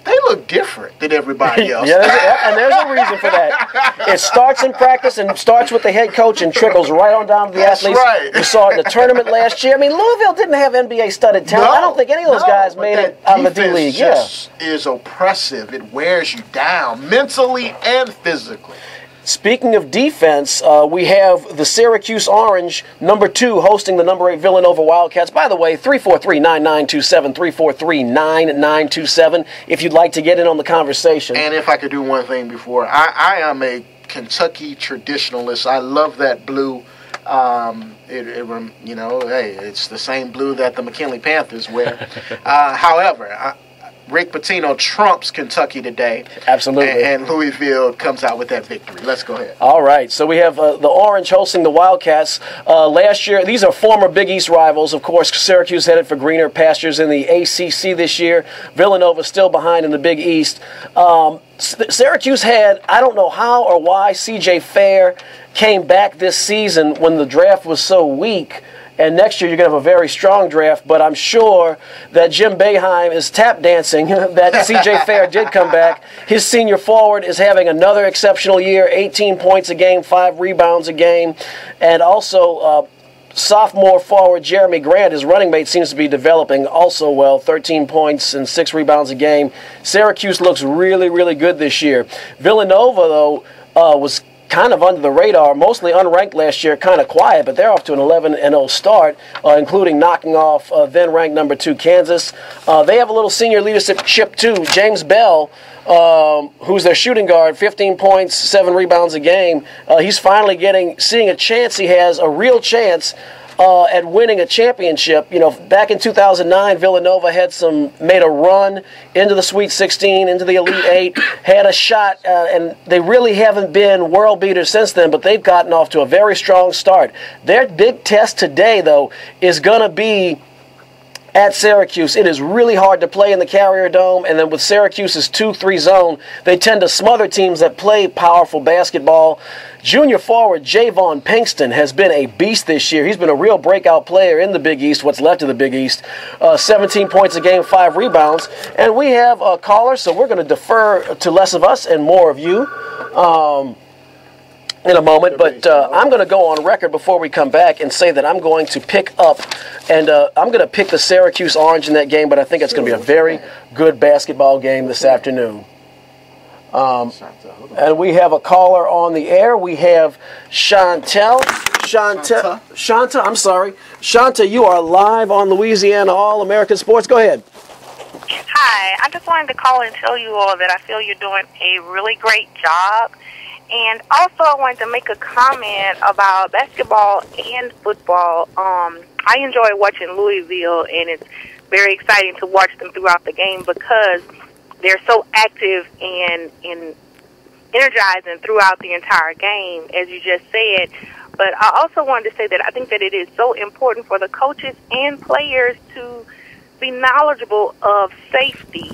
[SPEAKER 1] they look different than everybody else.
[SPEAKER 2] And there's a reason for that. It starts in practice and starts with the head coach and trickles right on down to the athletes.
[SPEAKER 1] Right.
[SPEAKER 2] We saw it in the tournament last year. I mean, Louisville didn't have NBA-studded talent. I don't think any of those guys made it out of the D-League.
[SPEAKER 1] Just is oppressive. It wears you down mentally and physically.
[SPEAKER 2] Speaking of defense, we have the Syracuse Orange, number 2, hosting the number 8 Villanova Wildcats. By the way, 343-9927, 343-9927, if you'd like to get in on the conversation.
[SPEAKER 1] And if I could do one thing before, I am a Kentucky traditionalist. I love that blue. Hey, it's the same blue that the McKinley Panthers wear. However, Rick Pitino trumps Kentucky today.
[SPEAKER 2] Absolutely.
[SPEAKER 1] And Louisville comes out with that victory. Let's go ahead.
[SPEAKER 2] All right. So we have the Orange hosting the Wildcats. Last year, these are former Big East rivals. Of course, Syracuse headed for greener pastures in the ACC this year. Villanova still behind in the Big East. Syracuse had, I don't know how or why, C.J. Fair came back this season when the draft was so weak. And next year you're going to have a very strong draft, but I'm sure that Jim Boeheim is tap dancing that C.J. Fair did come back. His senior forward is having another exceptional year, 18 points a game, 5 rebounds a game. And also sophomore forward Jeremy Grant, his running mate, seems to be developing also well, 13 points and 6 rebounds a game. Syracuse looks really, really good this year. Villanova, though, was kind of under the radar, mostly unranked last year, kind of quiet, but they're off to an 11-0 start, including knocking off then-ranked number 2 Kansas. They have a little senior leadership too. James Bell, who's their shooting guard, 15 points, 7 rebounds a game. He's finally seeing a chance. He has a real chance at winning a championship. You know, back in 2009, Villanova made a run into the Sweet 16, into the Elite 8, had a shot, and they really haven't been world beaters since then, but they've gotten off to a very strong start. Their big test today, though, is going to be at Syracuse. It is really hard to play in the Carrier Dome, and then with Syracuse's 2-3 zone, they tend to smother teams that play powerful basketball. Junior forward Javon Pinkston has been a beast this year. He's been a real breakout player in the Big East, what's left of the Big East. 17 points a game, 5 rebounds. And we have a caller, so we're going to defer to less of us and more of you in a moment. But I'm going to go on record before we come back and say that I'm going to pick up, and I'm going to pick the Syracuse Orange in that game, but I think it's going to be a very good basketball game this afternoon. And we have a caller on the air. We have Shanta, I'm sorry. Shanta, you are live on Louisiana All American Sports. Go ahead.
[SPEAKER 4] Hi. I just wanted to call and tell you all that I feel you're doing a really great job. And also I wanted to make a comment about basketball and football. I enjoy watching Louisville, and it's very exciting to watch them throughout the game because they're so active and energizing throughout the entire game, as you just said. But I also wanted to say that I think that it is so important for the coaches and players to be knowledgeable of safety,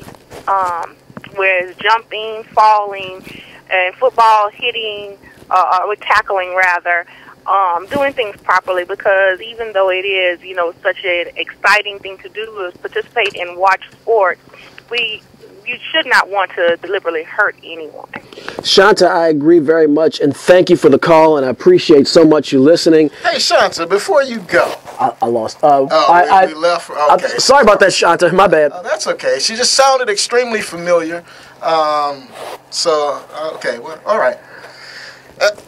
[SPEAKER 4] whereas jumping, falling, and football hitting, or tackling rather, doing things properly, because even though it is, such an exciting thing to do is participate and watch sports, you should not want to deliberately hurt anyone.
[SPEAKER 2] Shanta, I agree very much, and thank you for the call, and I appreciate so much you listening.
[SPEAKER 1] Hey, Shanta, before you go.
[SPEAKER 2] I lost.
[SPEAKER 1] We left. Okay.
[SPEAKER 2] Sorry about that, Shanta. My bad.
[SPEAKER 1] That's okay. She just sounded extremely familiar. Okay. Well, all right.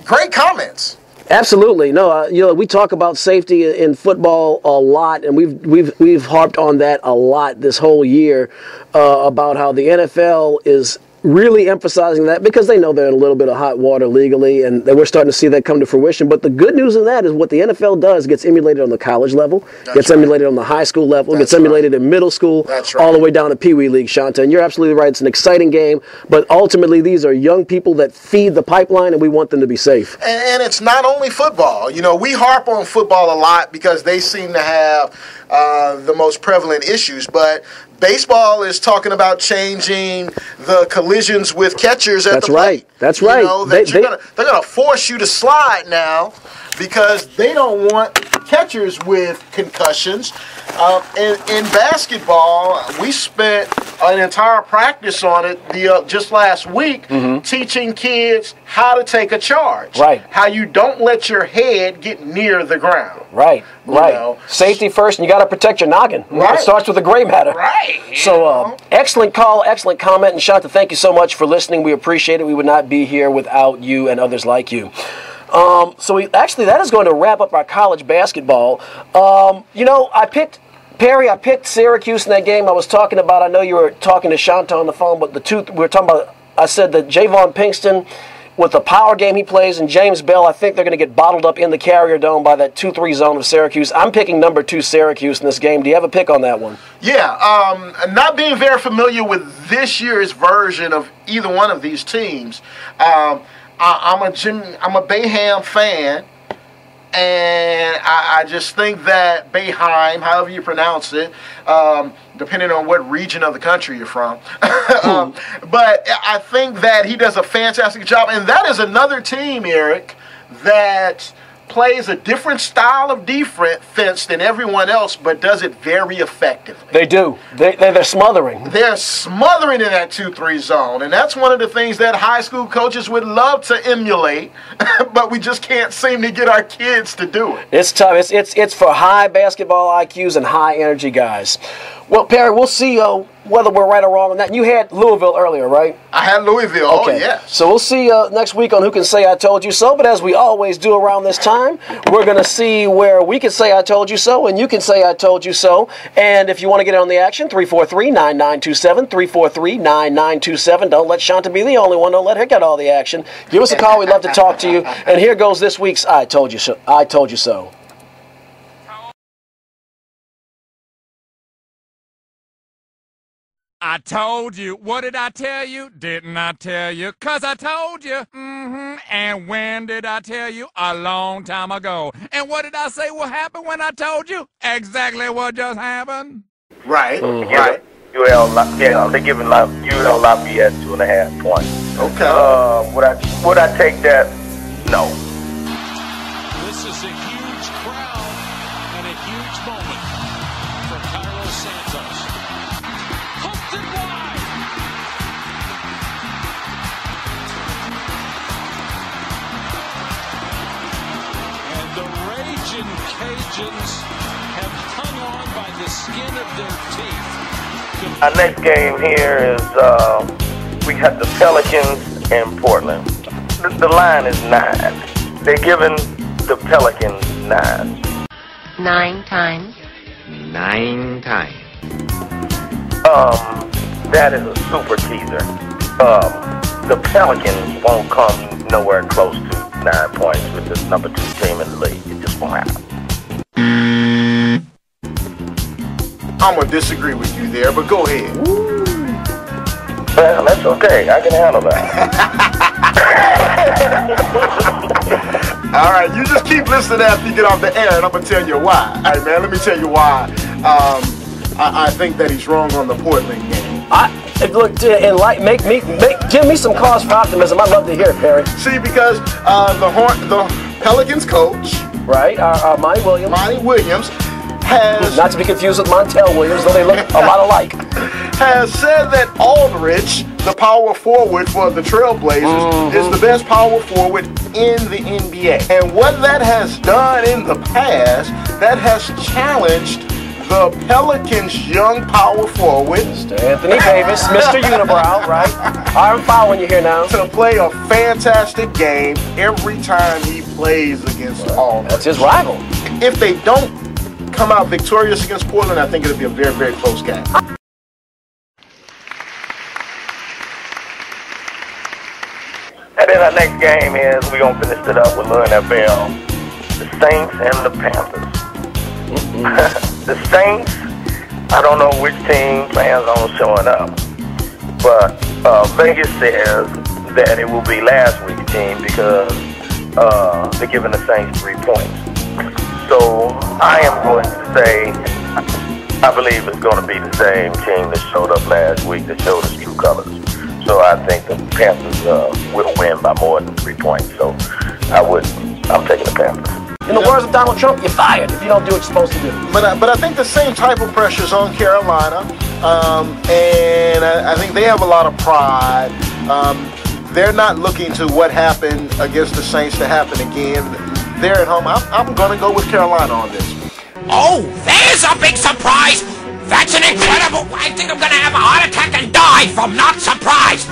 [SPEAKER 1] Great comments.
[SPEAKER 2] Absolutely. No, we talk about safety in football a lot, and we've harped on that a lot this whole year about how the NFL is really emphasizing that because they know they're in a little bit of hot water legally, and we're starting to see that come to fruition. But the good news in that is what the NFL does gets emulated on the college level, gets emulated on the high school level, gets emulated in middle school, all the way down to Pee Wee League, Shanta. And you're absolutely right. It's an exciting game, but ultimately these are young people that feed the pipeline, and we want them to be safe.
[SPEAKER 1] And it's not only football. We harp on football a lot because they seem to have the most prevalent issues, but baseball is talking about changing the collisions with catchers at the plate.
[SPEAKER 2] That's right.
[SPEAKER 1] They're going to force you to slide now because they don't want catchers with concussions. In basketball, we spent an entire practice on it just last week, teaching kids how to take a charge.
[SPEAKER 2] Right.
[SPEAKER 1] How you don't let your head get near the ground.
[SPEAKER 2] Right. Safety first, and you got to protect your noggin. Right. It starts with the gray matter.
[SPEAKER 1] Right.
[SPEAKER 2] So, excellent call, excellent comment, and Shanta, thank you so much for listening. We appreciate it. We would not be here without you and others like you. That is going to wrap up our college basketball. I picked Syracuse in that game I was talking about. I know you were talking to Shanta on the phone, but I said that Javon Pinkston, with the power game he plays, and James Bell, I think they're going to get bottled up in the Carrier Dome by that 2-3 zone of Syracuse. I'm picking number 2 Syracuse in this game. Do you have a pick on that one?
[SPEAKER 1] Yeah, not being very familiar with this year's version of either one of these teams, I'm a Boeheim fan, and I just think that Boeheim, however you pronounce it, depending on what region of the country you're from, but I think that he does a fantastic job, and that is another team, Eric, that plays a different style of defense than everyone else, but does it very effectively.
[SPEAKER 2] They do. They're smothering.
[SPEAKER 1] They're smothering in that 2-3 zone, and that's one of the things that high school coaches would love to emulate, but we just can't seem to get our kids to do it.
[SPEAKER 2] It's tough. It's for high basketball IQs and high energy guys. Well, Perry, we'll see whether we're right or wrong on that. You had Louisville earlier, right?
[SPEAKER 1] I had Louisville.
[SPEAKER 2] Okay.
[SPEAKER 1] Oh, yes.
[SPEAKER 2] So we'll see next week on Who Can Say I Told You So. But as we always do around this time, we're going to see where we can say I told you so and you can say I told you so. And if you want to get on the action, 343-9927, 343-9927. Don't let Shanta be the only one. Don't let her get all the action. Give us a call. We'd love to talk to you. And here goes this week's I Told You So. I Told You So.
[SPEAKER 5] I told you. What did I tell you? Didn't I tell you? 'Cause I told you. And when did I tell you? A long time ago. And what did I say will happen when I told you? Exactly what just happened.
[SPEAKER 1] Right.
[SPEAKER 3] Right. They're giving UL Lafayette 2.5 points.
[SPEAKER 1] Okay.
[SPEAKER 3] Would I take that? No.
[SPEAKER 6] This is a huge crowd and a huge moment for Carlos Santos. Hooked it wide. And the raging Cajuns have hung on by the skin of their teeth.
[SPEAKER 3] Our next game here is we have the Pelicans in Portland. The line is 9. They're giving the Pelicans 9.
[SPEAKER 7] 9 times.
[SPEAKER 8] 9 times.
[SPEAKER 3] That is a super teaser. The Pelicans won't come nowhere close to 9 points with the number 2 team in the league. It just won't happen.
[SPEAKER 1] I'm going to disagree with you there, but go ahead.
[SPEAKER 3] Well, that's okay. I can handle that.
[SPEAKER 1] All right, you just keep listening after you get off the air, and I'm going to tell you why. All right, man, let me tell you why. I think that he's wrong on the Portland game.
[SPEAKER 2] Give me some cause for optimism. I'd love to hear it, Perry.
[SPEAKER 1] See, because the Pelicans coach,
[SPEAKER 2] right, Monty
[SPEAKER 1] Williams, has,
[SPEAKER 2] not to be confused with Montel Williams, though they look a lot alike,
[SPEAKER 1] has said that Aldridge, the power forward for the Trailblazers, is the best power forward in the NBA. And what that has done in the past, that has challenged the Pelicans' young power forward,
[SPEAKER 2] Mr. Anthony Davis, Mr. Unibrow, right? I'm following you here now.
[SPEAKER 1] To play a fantastic game every time he plays against Aldridge.
[SPEAKER 2] That's his rival.
[SPEAKER 1] If they don't come out victorious against Portland, I think it'll be a very, very close game.
[SPEAKER 3] And then our next game is, we're going to finish it up with the NFL, the Saints and the Panthers. The Saints, I don't know which team plans on showing up, but Vegas says that it will be last week's team because they're giving the Saints 3 points. So I am going to say, I believe it's going to be the same team that showed up last week that showed us true colors. So I think the Panthers will win by more than 3 points. So I'm taking the Panthers.
[SPEAKER 2] In the words of Donald Trump, you're fired if you don't do what you're supposed to do.
[SPEAKER 1] But I think the same type of pressure is on Carolina, and I think they have a lot of pride. They're not looking to what happened against the Saints to happen again. They're at home. I'm going to go with Carolina on this.
[SPEAKER 5] Oh, there's a big surprise! That's an incredible... I think I'm going to have a heart attack and die from not surprised!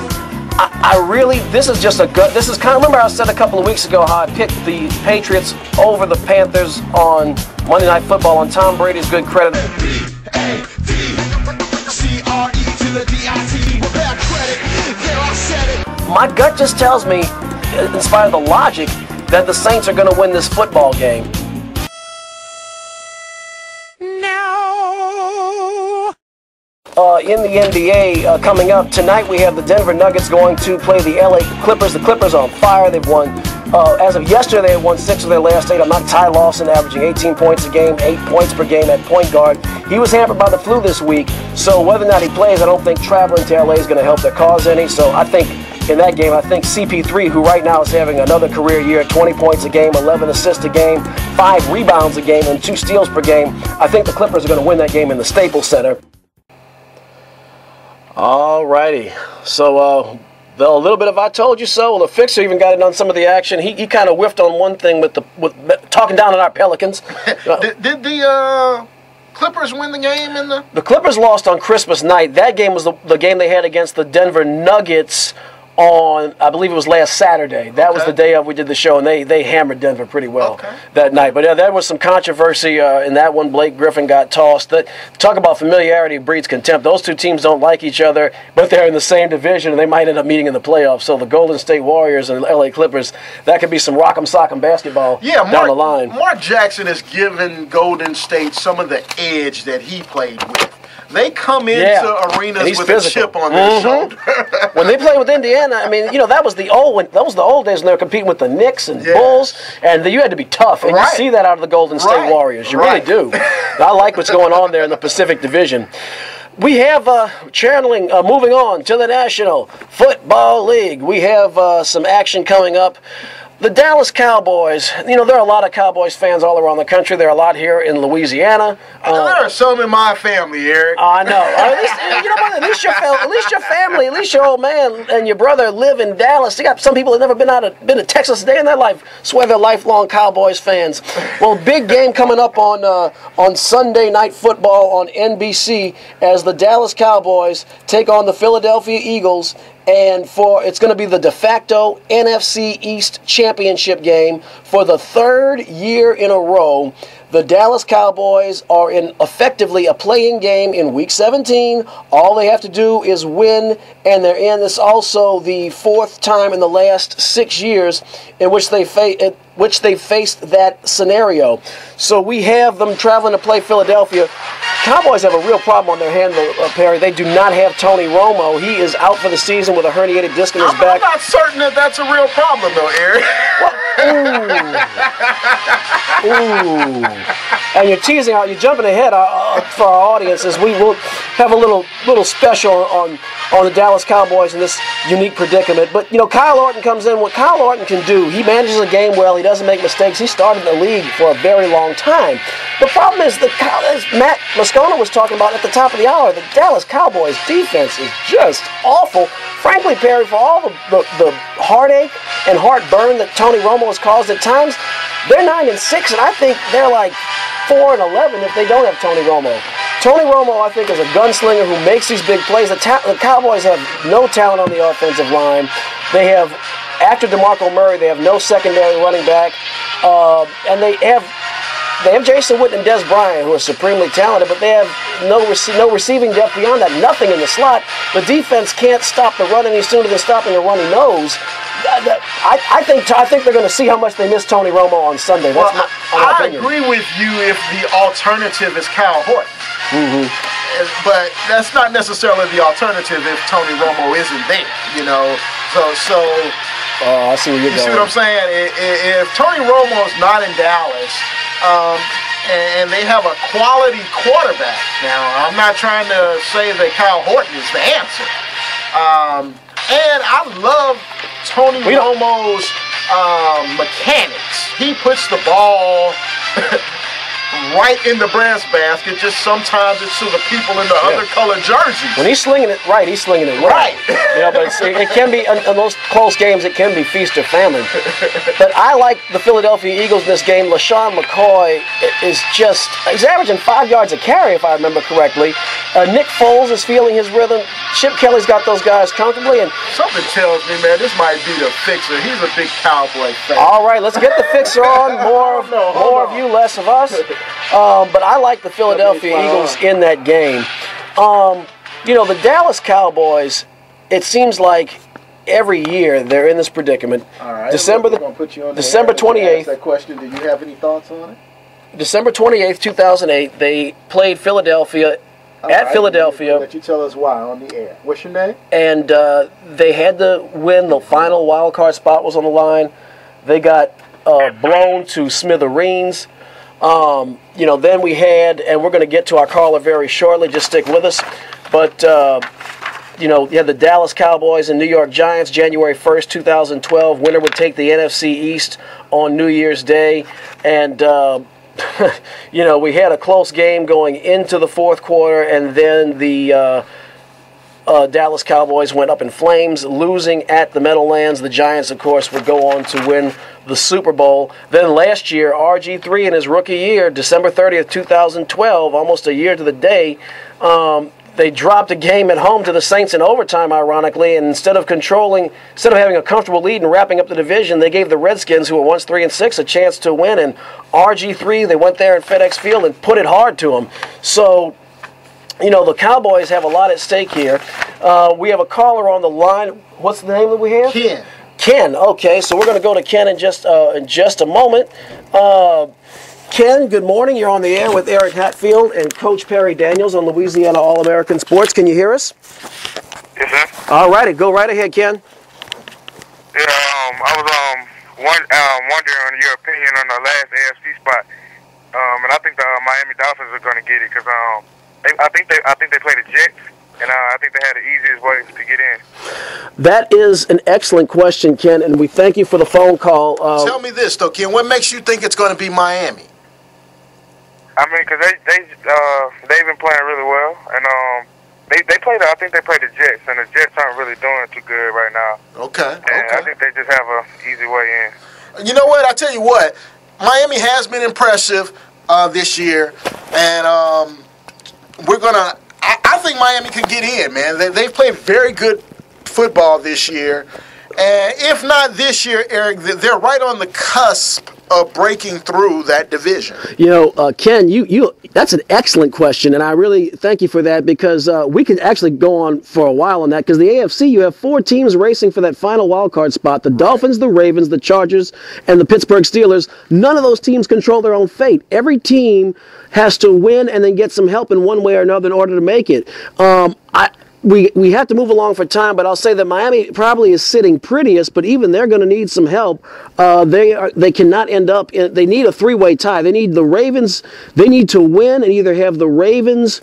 [SPEAKER 2] This is just a good... This is kind of... Remember I said a couple of weeks ago how I picked the Patriots over the Panthers on Monday Night Football on Tom Brady's good credit.
[SPEAKER 9] P-A-D-C-R-E to the D-I-T. With bad credit, there I said it.
[SPEAKER 2] My gut just tells me, in spite of the logic, that the Saints are going to win this football game. In the NBA, coming up tonight, we have the Denver Nuggets going to play the LA Clippers. The Clippers are on fire. They've won, as of yesterday, they have won 6 of their last 8. I'm not Ty Lawson, averaging 18 points a game, 8 points per game at point guard. He was hampered by the flu this week, so whether or not he plays, I don't think traveling to LA is going to help their cause any. So I think in that game, I think CP3, who right now is having another career year, 20 points a game, 11 assists a game, 5 rebounds a game, and 2 steals per game, I think the Clippers are going to win that game in the Staples Center. Alrighty, so a little bit of I told you so. Well, the Fixer even got in on some of the action. He kind of whiffed on one thing with talking down on our Pelicans.
[SPEAKER 1] Did the Clippers win the game in the...
[SPEAKER 2] The Clippers lost on Christmas night. That game was the game they had against the Denver Nuggets on, I believe it was last Saturday. That was the day of we did the show, and they hammered Denver pretty well that night. But there was some controversy in that one. Blake Griffin got tossed. Talk about familiarity breeds contempt. Those two teams don't like each other, but they're in the same division, and they might end up meeting in the playoffs. So the Golden State Warriors and LA Clippers, that could be some rock'em sock'em basketball down the line.
[SPEAKER 1] Mark Jackson has given Golden State some of the edge that he played with. They come into arenas with a chip on their shoulder.
[SPEAKER 2] When they played with Indiana, I mean, that was the old days when they were competing with the Knicks and Bulls, and you had to be tough. And you see that out of the Golden State Warriors. You really do. I like what's going on there in the Pacific Division. We have, moving on to the National Football League. We have some action coming up. The Dallas Cowboys, there are a lot of Cowboys fans all around the country. There are a lot here in Louisiana.
[SPEAKER 1] There are some in my family, Eric.
[SPEAKER 2] I know. At least your family, at least your old man and your brother live in Dallas. You got some people that never been to Texas a day in their life. Swear they're lifelong Cowboys fans. Well, big game coming up on Sunday Night Football on NBC as the Dallas Cowboys take on the Philadelphia Eagles. And it's going to be the de facto NFC East championship game for the third year in a row. The Dallas Cowboys are in effectively a play-in game in Week 17. All they have to do is win, and they're in. This also the fourth time in the last 6 years in which they faced that scenario. So we have them traveling to play Philadelphia. Cowboys have a real problem on their hands, Perry. They do not have Tony Romo. He is out for the season with a herniated disc in his back.
[SPEAKER 1] I'm not certain that that's a real problem, though, Eric.
[SPEAKER 2] Ooh. And you're teasing out, you're jumping ahead for our audience as we will have a little special on the Dallas Cowboys in this unique predicament. But, Kyle Orton comes in. What Kyle Orton can do, he manages a game well. He doesn't make mistakes. He started in the league for a very long time. The problem is, as Matt Moscona was talking about at the top of the hour, the Dallas Cowboys defense is just awful. Frankly, Perry, for all the heartache and heartburn that Tony Romo has caused at times, they're 9-6, and I think they're like 4-11 if they don't have Tony Romo. Tony Romo, I think, is a gunslinger who makes these big plays. The Cowboys have no talent on the offensive line. They have, after DeMarco Murray, they have no secondary running back, and they have Jason Witten and Des Bryant, who are supremely talented, but they have no receiving depth beyond that, nothing in the slot. The defense can't stop the run any sooner than stopping the runny nose. I think they're going to see how much they miss Tony Romo on Sunday. That's my opinion.
[SPEAKER 1] I agree with you if the alternative is Kyle Horton. Mm-hmm. But that's not necessarily the alternative if Tony Romo isn't there, So
[SPEAKER 2] I see where you're going.
[SPEAKER 1] You see what I'm saying? If Tony Romo's not in Dallas, and they have a quality quarterback. Now, I'm not trying to say that Kyle Horton is the answer. And I love Tony Romo's mechanics. He puts the ball right in the brass basket, just sometimes it's to the people in the other colored jerseys.
[SPEAKER 2] When he's slinging it right, he's slinging it right. But it can be, in those close games, it can be feast or famine. But I like the Philadelphia Eagles in this game. LaShawn McCoy is he's averaging 5 yards a carry, if I remember correctly. Nick Foles is feeling his rhythm. Chip Kelly's got those guys comfortably. And
[SPEAKER 1] something tells me, man, this might be the fixer. He's a big Cowboy fan.
[SPEAKER 2] All right, let's get the fixer on. More of you, less of us. But I like the Philadelphia Eagles in that game. The Dallas Cowboys, it seems like every year they're in this predicament.
[SPEAKER 1] All right.
[SPEAKER 2] December 28th.
[SPEAKER 1] That question, do you have any thoughts on it?
[SPEAKER 2] December 28th, 2008, they played Philadelphia at Philadelphia.
[SPEAKER 1] Let you tell us why on the air. What's your name?
[SPEAKER 2] And they had to win. The final wild card spot was on the line. They got blown to smithereens. Then we had, and we're going to get to our caller very shortly, just stick with us, but, you had the Dallas Cowboys and New York Giants, January 1st, 2012. Winner would take the NFC East on New Year's Day, and, we had a close game going into the fourth quarter, and then the Dallas Cowboys went up in flames, losing at the Meadowlands. The Giants, of course, would go on to win the Super Bowl. Then last year, RG3 in his rookie year, December 30th, 2012, almost a year to the day, they dropped a game at home to the Saints in overtime, ironically, and instead of having a comfortable lead and wrapping up the division, they gave the Redskins, who were once 3-6, a chance to win. And RG3, they went there in FedEx Field and put it hard to them. So, the Cowboys have a lot at stake here. We have a caller on the line. What's the name that we have?
[SPEAKER 1] Ken.
[SPEAKER 2] Okay, so we're going to go to Ken in just a moment. Ken, good morning. You're on the air with Eric Hatfield and Coach Perry Daniels on Louisiana All American Sports. Can you hear us?
[SPEAKER 3] Yes, sir.
[SPEAKER 2] All righty, go right ahead, Ken.
[SPEAKER 3] Yeah, I was wondering your opinion on the last AFC spot, and I think the Miami Dolphins are going to get it because I think they play the Jets, and I think they had the easiest way to get in.
[SPEAKER 2] That is an excellent question, Ken, and we thank you for the phone call.
[SPEAKER 1] Tell me this, though, Ken. What makes you think it's going to be Miami?
[SPEAKER 3] I mean, because they've been playing really well, and they played. I think they played the Jets, and the Jets aren't really doing too good right now.
[SPEAKER 1] Okay.
[SPEAKER 3] And I think they just have an easy way in.
[SPEAKER 1] You know what? I tell you what, Miami has been impressive this year, and we're gonna. I think Miami can get in, man. They've played very good football this year, and if not this year, Eric, they're right on the cusp of breaking through that division.
[SPEAKER 2] You know, Ken, that's an excellent question, and I really thank you for that because we could actually go on for a while on that because the AFC, you have 4 teams racing for that final wild card spot, the Dolphins, the Ravens, the Chargers, and the Pittsburgh Steelers. None of those teams control their own fate. Every team has to win and then get some help in one way or another in order to make it. We have to move along for time, but I'll say that Miami probably is sitting prettiest, but even they're going to need some help. They cannot end up in, they need a 3-way tie. They need the Ravens, they need to win and either have the Ravens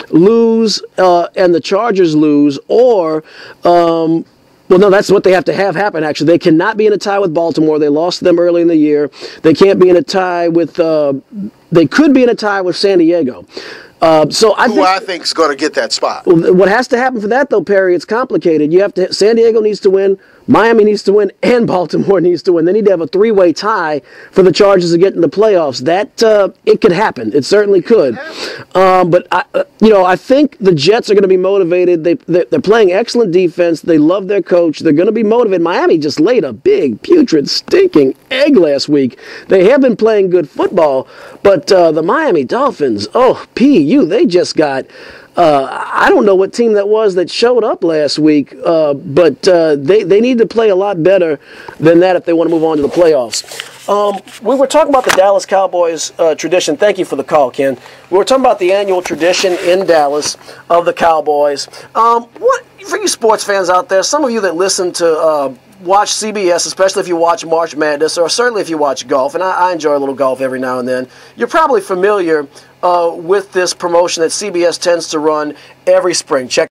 [SPEAKER 2] lose and the Chargers lose, or well, no, that's what they have to have happen, actually. They cannot be in a tie with Baltimore. They lost to them early in the year. They can't be in a tie with, they could be in a tie with San Diego. I
[SPEAKER 1] think is going to get that spot.
[SPEAKER 2] What has to happen for that, though, Perry, it's complicated. You have to. San Diego needs to win, Miami needs to win, and Baltimore needs to win. They need to have a 3-way tie for the Chargers to get in the playoffs. That it could happen. It certainly could. But I think the Jets are going to be motivated. They're playing excellent defense. They love their coach. They're going to be motivated. Miami just laid a big, putrid, stinking egg last week. They have been playing good football, but the Miami Dolphins, they just got. I don't know what team that was that showed up last week, but they need to play a lot better than that if they want to move on to the playoffs. We were talking about the Dallas Cowboys tradition. Thank you for the call, Ken. We were talking about the annual tradition in Dallas of the Cowboys. What for you sports fans out there, some of you that listen to watch CBS, especially if you watch March Madness, or certainly if you watch golf, and I enjoy a little golf every now and then, you're probably familiar with this promotion that CBS tends to run every spring. Check.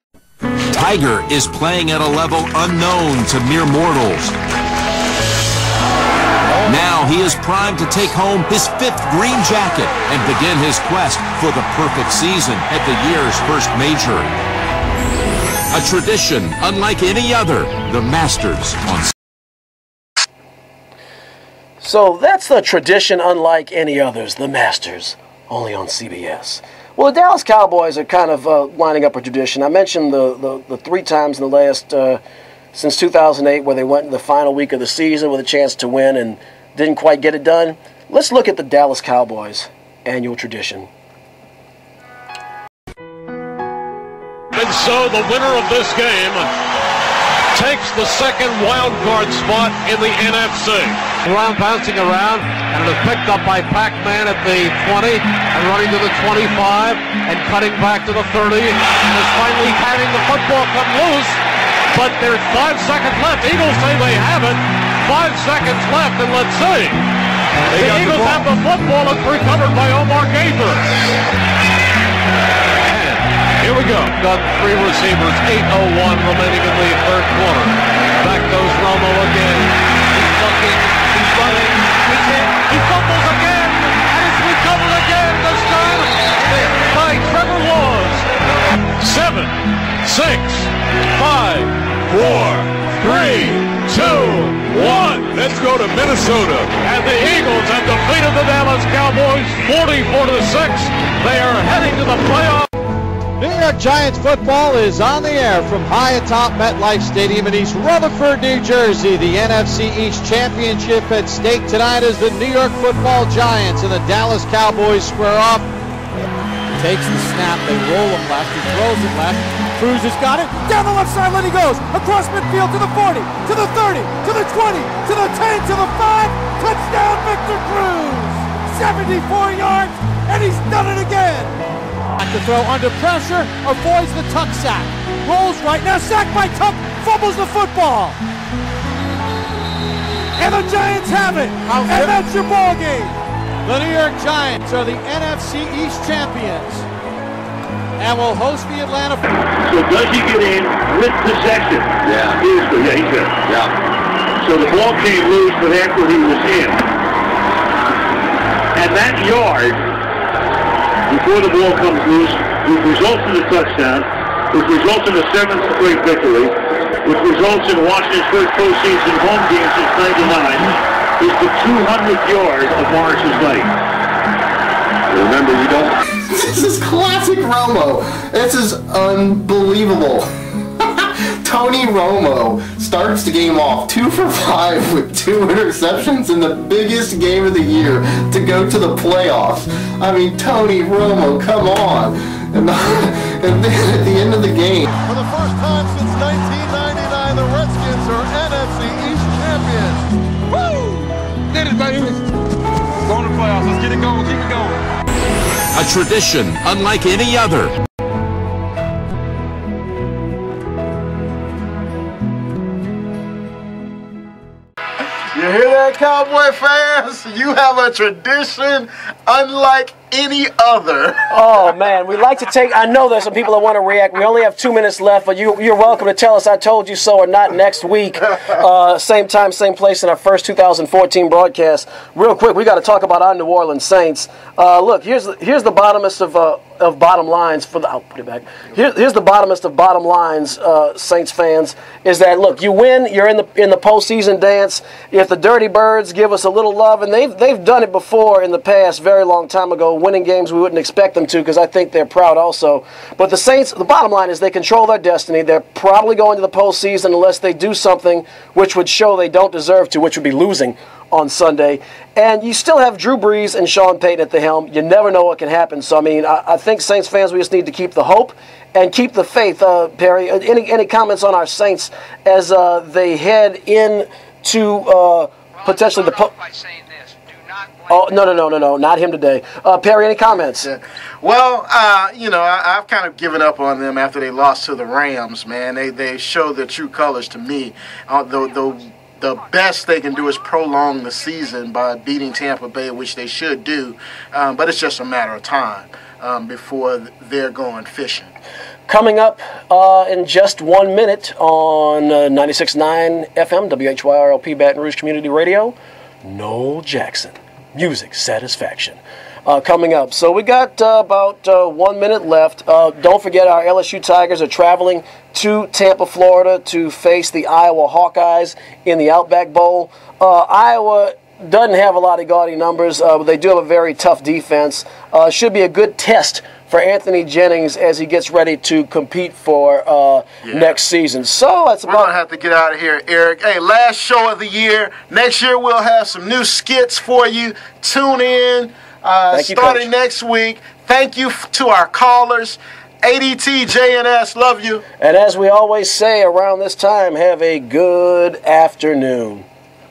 [SPEAKER 10] Tiger is playing at a level unknown to mere mortals. Now he is primed to take home his 5th green jacket and begin his quest for the perfect season at the year's first major. A tradition unlike any other, the Masters on.
[SPEAKER 2] So that's the tradition unlike any others, the Masters, only on CBS. Well, the Dallas Cowboys are kind of lining up a tradition. I mentioned the 3 times in the last, since 2008, where they went in the final week of the season with a chance to win and didn't quite get it done. Let's look at the Dallas Cowboys annual tradition.
[SPEAKER 6] And so the winner of this game takes the 2nd wild card spot in the NFC.
[SPEAKER 11] Brown bouncing around, and it is picked up by Pac-Man at the 20, and running to the 25, and cutting back to the 30, and is finally having the football come loose, but there's 5 seconds left. Eagles say they have it. 5 seconds left, and let's see. The Eagles have the football. It's recovered by Omar Gaither. Here we go. Got 3 receivers, 8:01 remaining in the 3rd quarter. Back goes Romo again. He's looking, he's running, he's hit, he fumbles again, and it's recovered again, this time by Trevor Lawrence. 7, 6, 5, 4, 3, 2, 1. Let's go to Minnesota. And the Eagles have defeated the Dallas Cowboys 44-6. They are heading to the playoffs.
[SPEAKER 12] New York Giants football is on the air from high atop MetLife Stadium in East Rutherford, New Jersey. The NFC East Championship at stake tonight as the New York Football Giants and the Dallas Cowboys square off. Takes the snap, they roll him left, he throws it left. Cruz has got it, down the left sideline he goes, across midfield to the 40, to the 30, to the 20, to the 10, to the 5, touchdown Victor Cruz! 74 yards, and he's done it again. At the throw under pressure, avoids the Tuck sack. Rolls right now, sacked by Tuck, fumbles the football. And the Giants have it, and that's your ball game. The New York Giants are the NFC East champions and will host the Atlanta.
[SPEAKER 13] So does he get in with possession? Yeah. He's good. Yeah. So the ball came loose, but after he was in. And that yard, before the ball comes loose, which results in a touchdown, which results in a 7th straight victory, which results in Washington's first postseason home game since '99, is the 200th yard of Morris's night. Remember, you don't...
[SPEAKER 1] This is classic Romo. This is unbelievable. Tony Romo starts the game off 2 for 5 with 2 interceptions in the biggest game of the year to go to the playoffs. I mean, Tony Romo, come on. And then at the end of the game.
[SPEAKER 14] For the first time since 1999, the Redskins are NFC East champions. Woo! Did it, baby. Going to the playoffs. Let's get it going. Keep it going.
[SPEAKER 10] A tradition unlike any other.
[SPEAKER 1] You hear that, Cowboy fans? You have a tradition unlike any other.
[SPEAKER 2] Oh, man, we like to take... I know there's some people that want to react. We only have 2 minutes left, but you're welcome to tell us I told you so or not next week. Same time, same place in our first 2014 broadcast. Real quick, we got to talk about our New Orleans Saints. Look, here's the bottomest of bottom lines for the... I'll put it back. Here's the bottomest of bottom lines, Saints fans, is that, look, you win, you're in the postseason dance. If the Dirty Birds give us a little love, and they've done it before in the past, very long time ago, winning games we wouldn't expect them to, because I think they're proud also. But the Saints, the bottom line is they control their destiny. They're probably going to the postseason unless they do something which would show they don't deserve to, which would be losing on Sunday. And you still have Drew Brees and Sean Payton at the helm. You never know what can happen. So, I mean, I think Saints fans, we just need to keep the hope and keep the faith. Perry, any comments on our Saints as they head into potentially the Oh, no, not him today. Perry, any comments?
[SPEAKER 1] Yeah. Well, I've kind of given up on them after they lost to the Rams, man. They show their true colors to me. The best they can do is prolong the season by beating Tampa Bay, which they should do. But it's just a matter of time before they're going fishing.
[SPEAKER 2] Coming up in just 1 minute on 96.9 FM, WHYR Baton Rouge Community Radio, Noel Jackson. Music Satisfaction. Coming up. So we got about 1 minute left. Don't forget our LSU Tigers are traveling to Tampa, Florida to face the Iowa Hawkeyes in the Outback Bowl. Iowa doesn't have a lot of gaudy numbers, but they do have a very tough defense. Should be a good test for Anthony Jennings as he gets ready to compete for next season. So that's about...
[SPEAKER 1] We're going to have to get out of here, Eric. Hey, last show of the year. Next year we'll have some new skits for you. Tune in starting next week. Thank you to our callers. ADT, JNS, love you.
[SPEAKER 2] And as we always say around this time, have a good afternoon.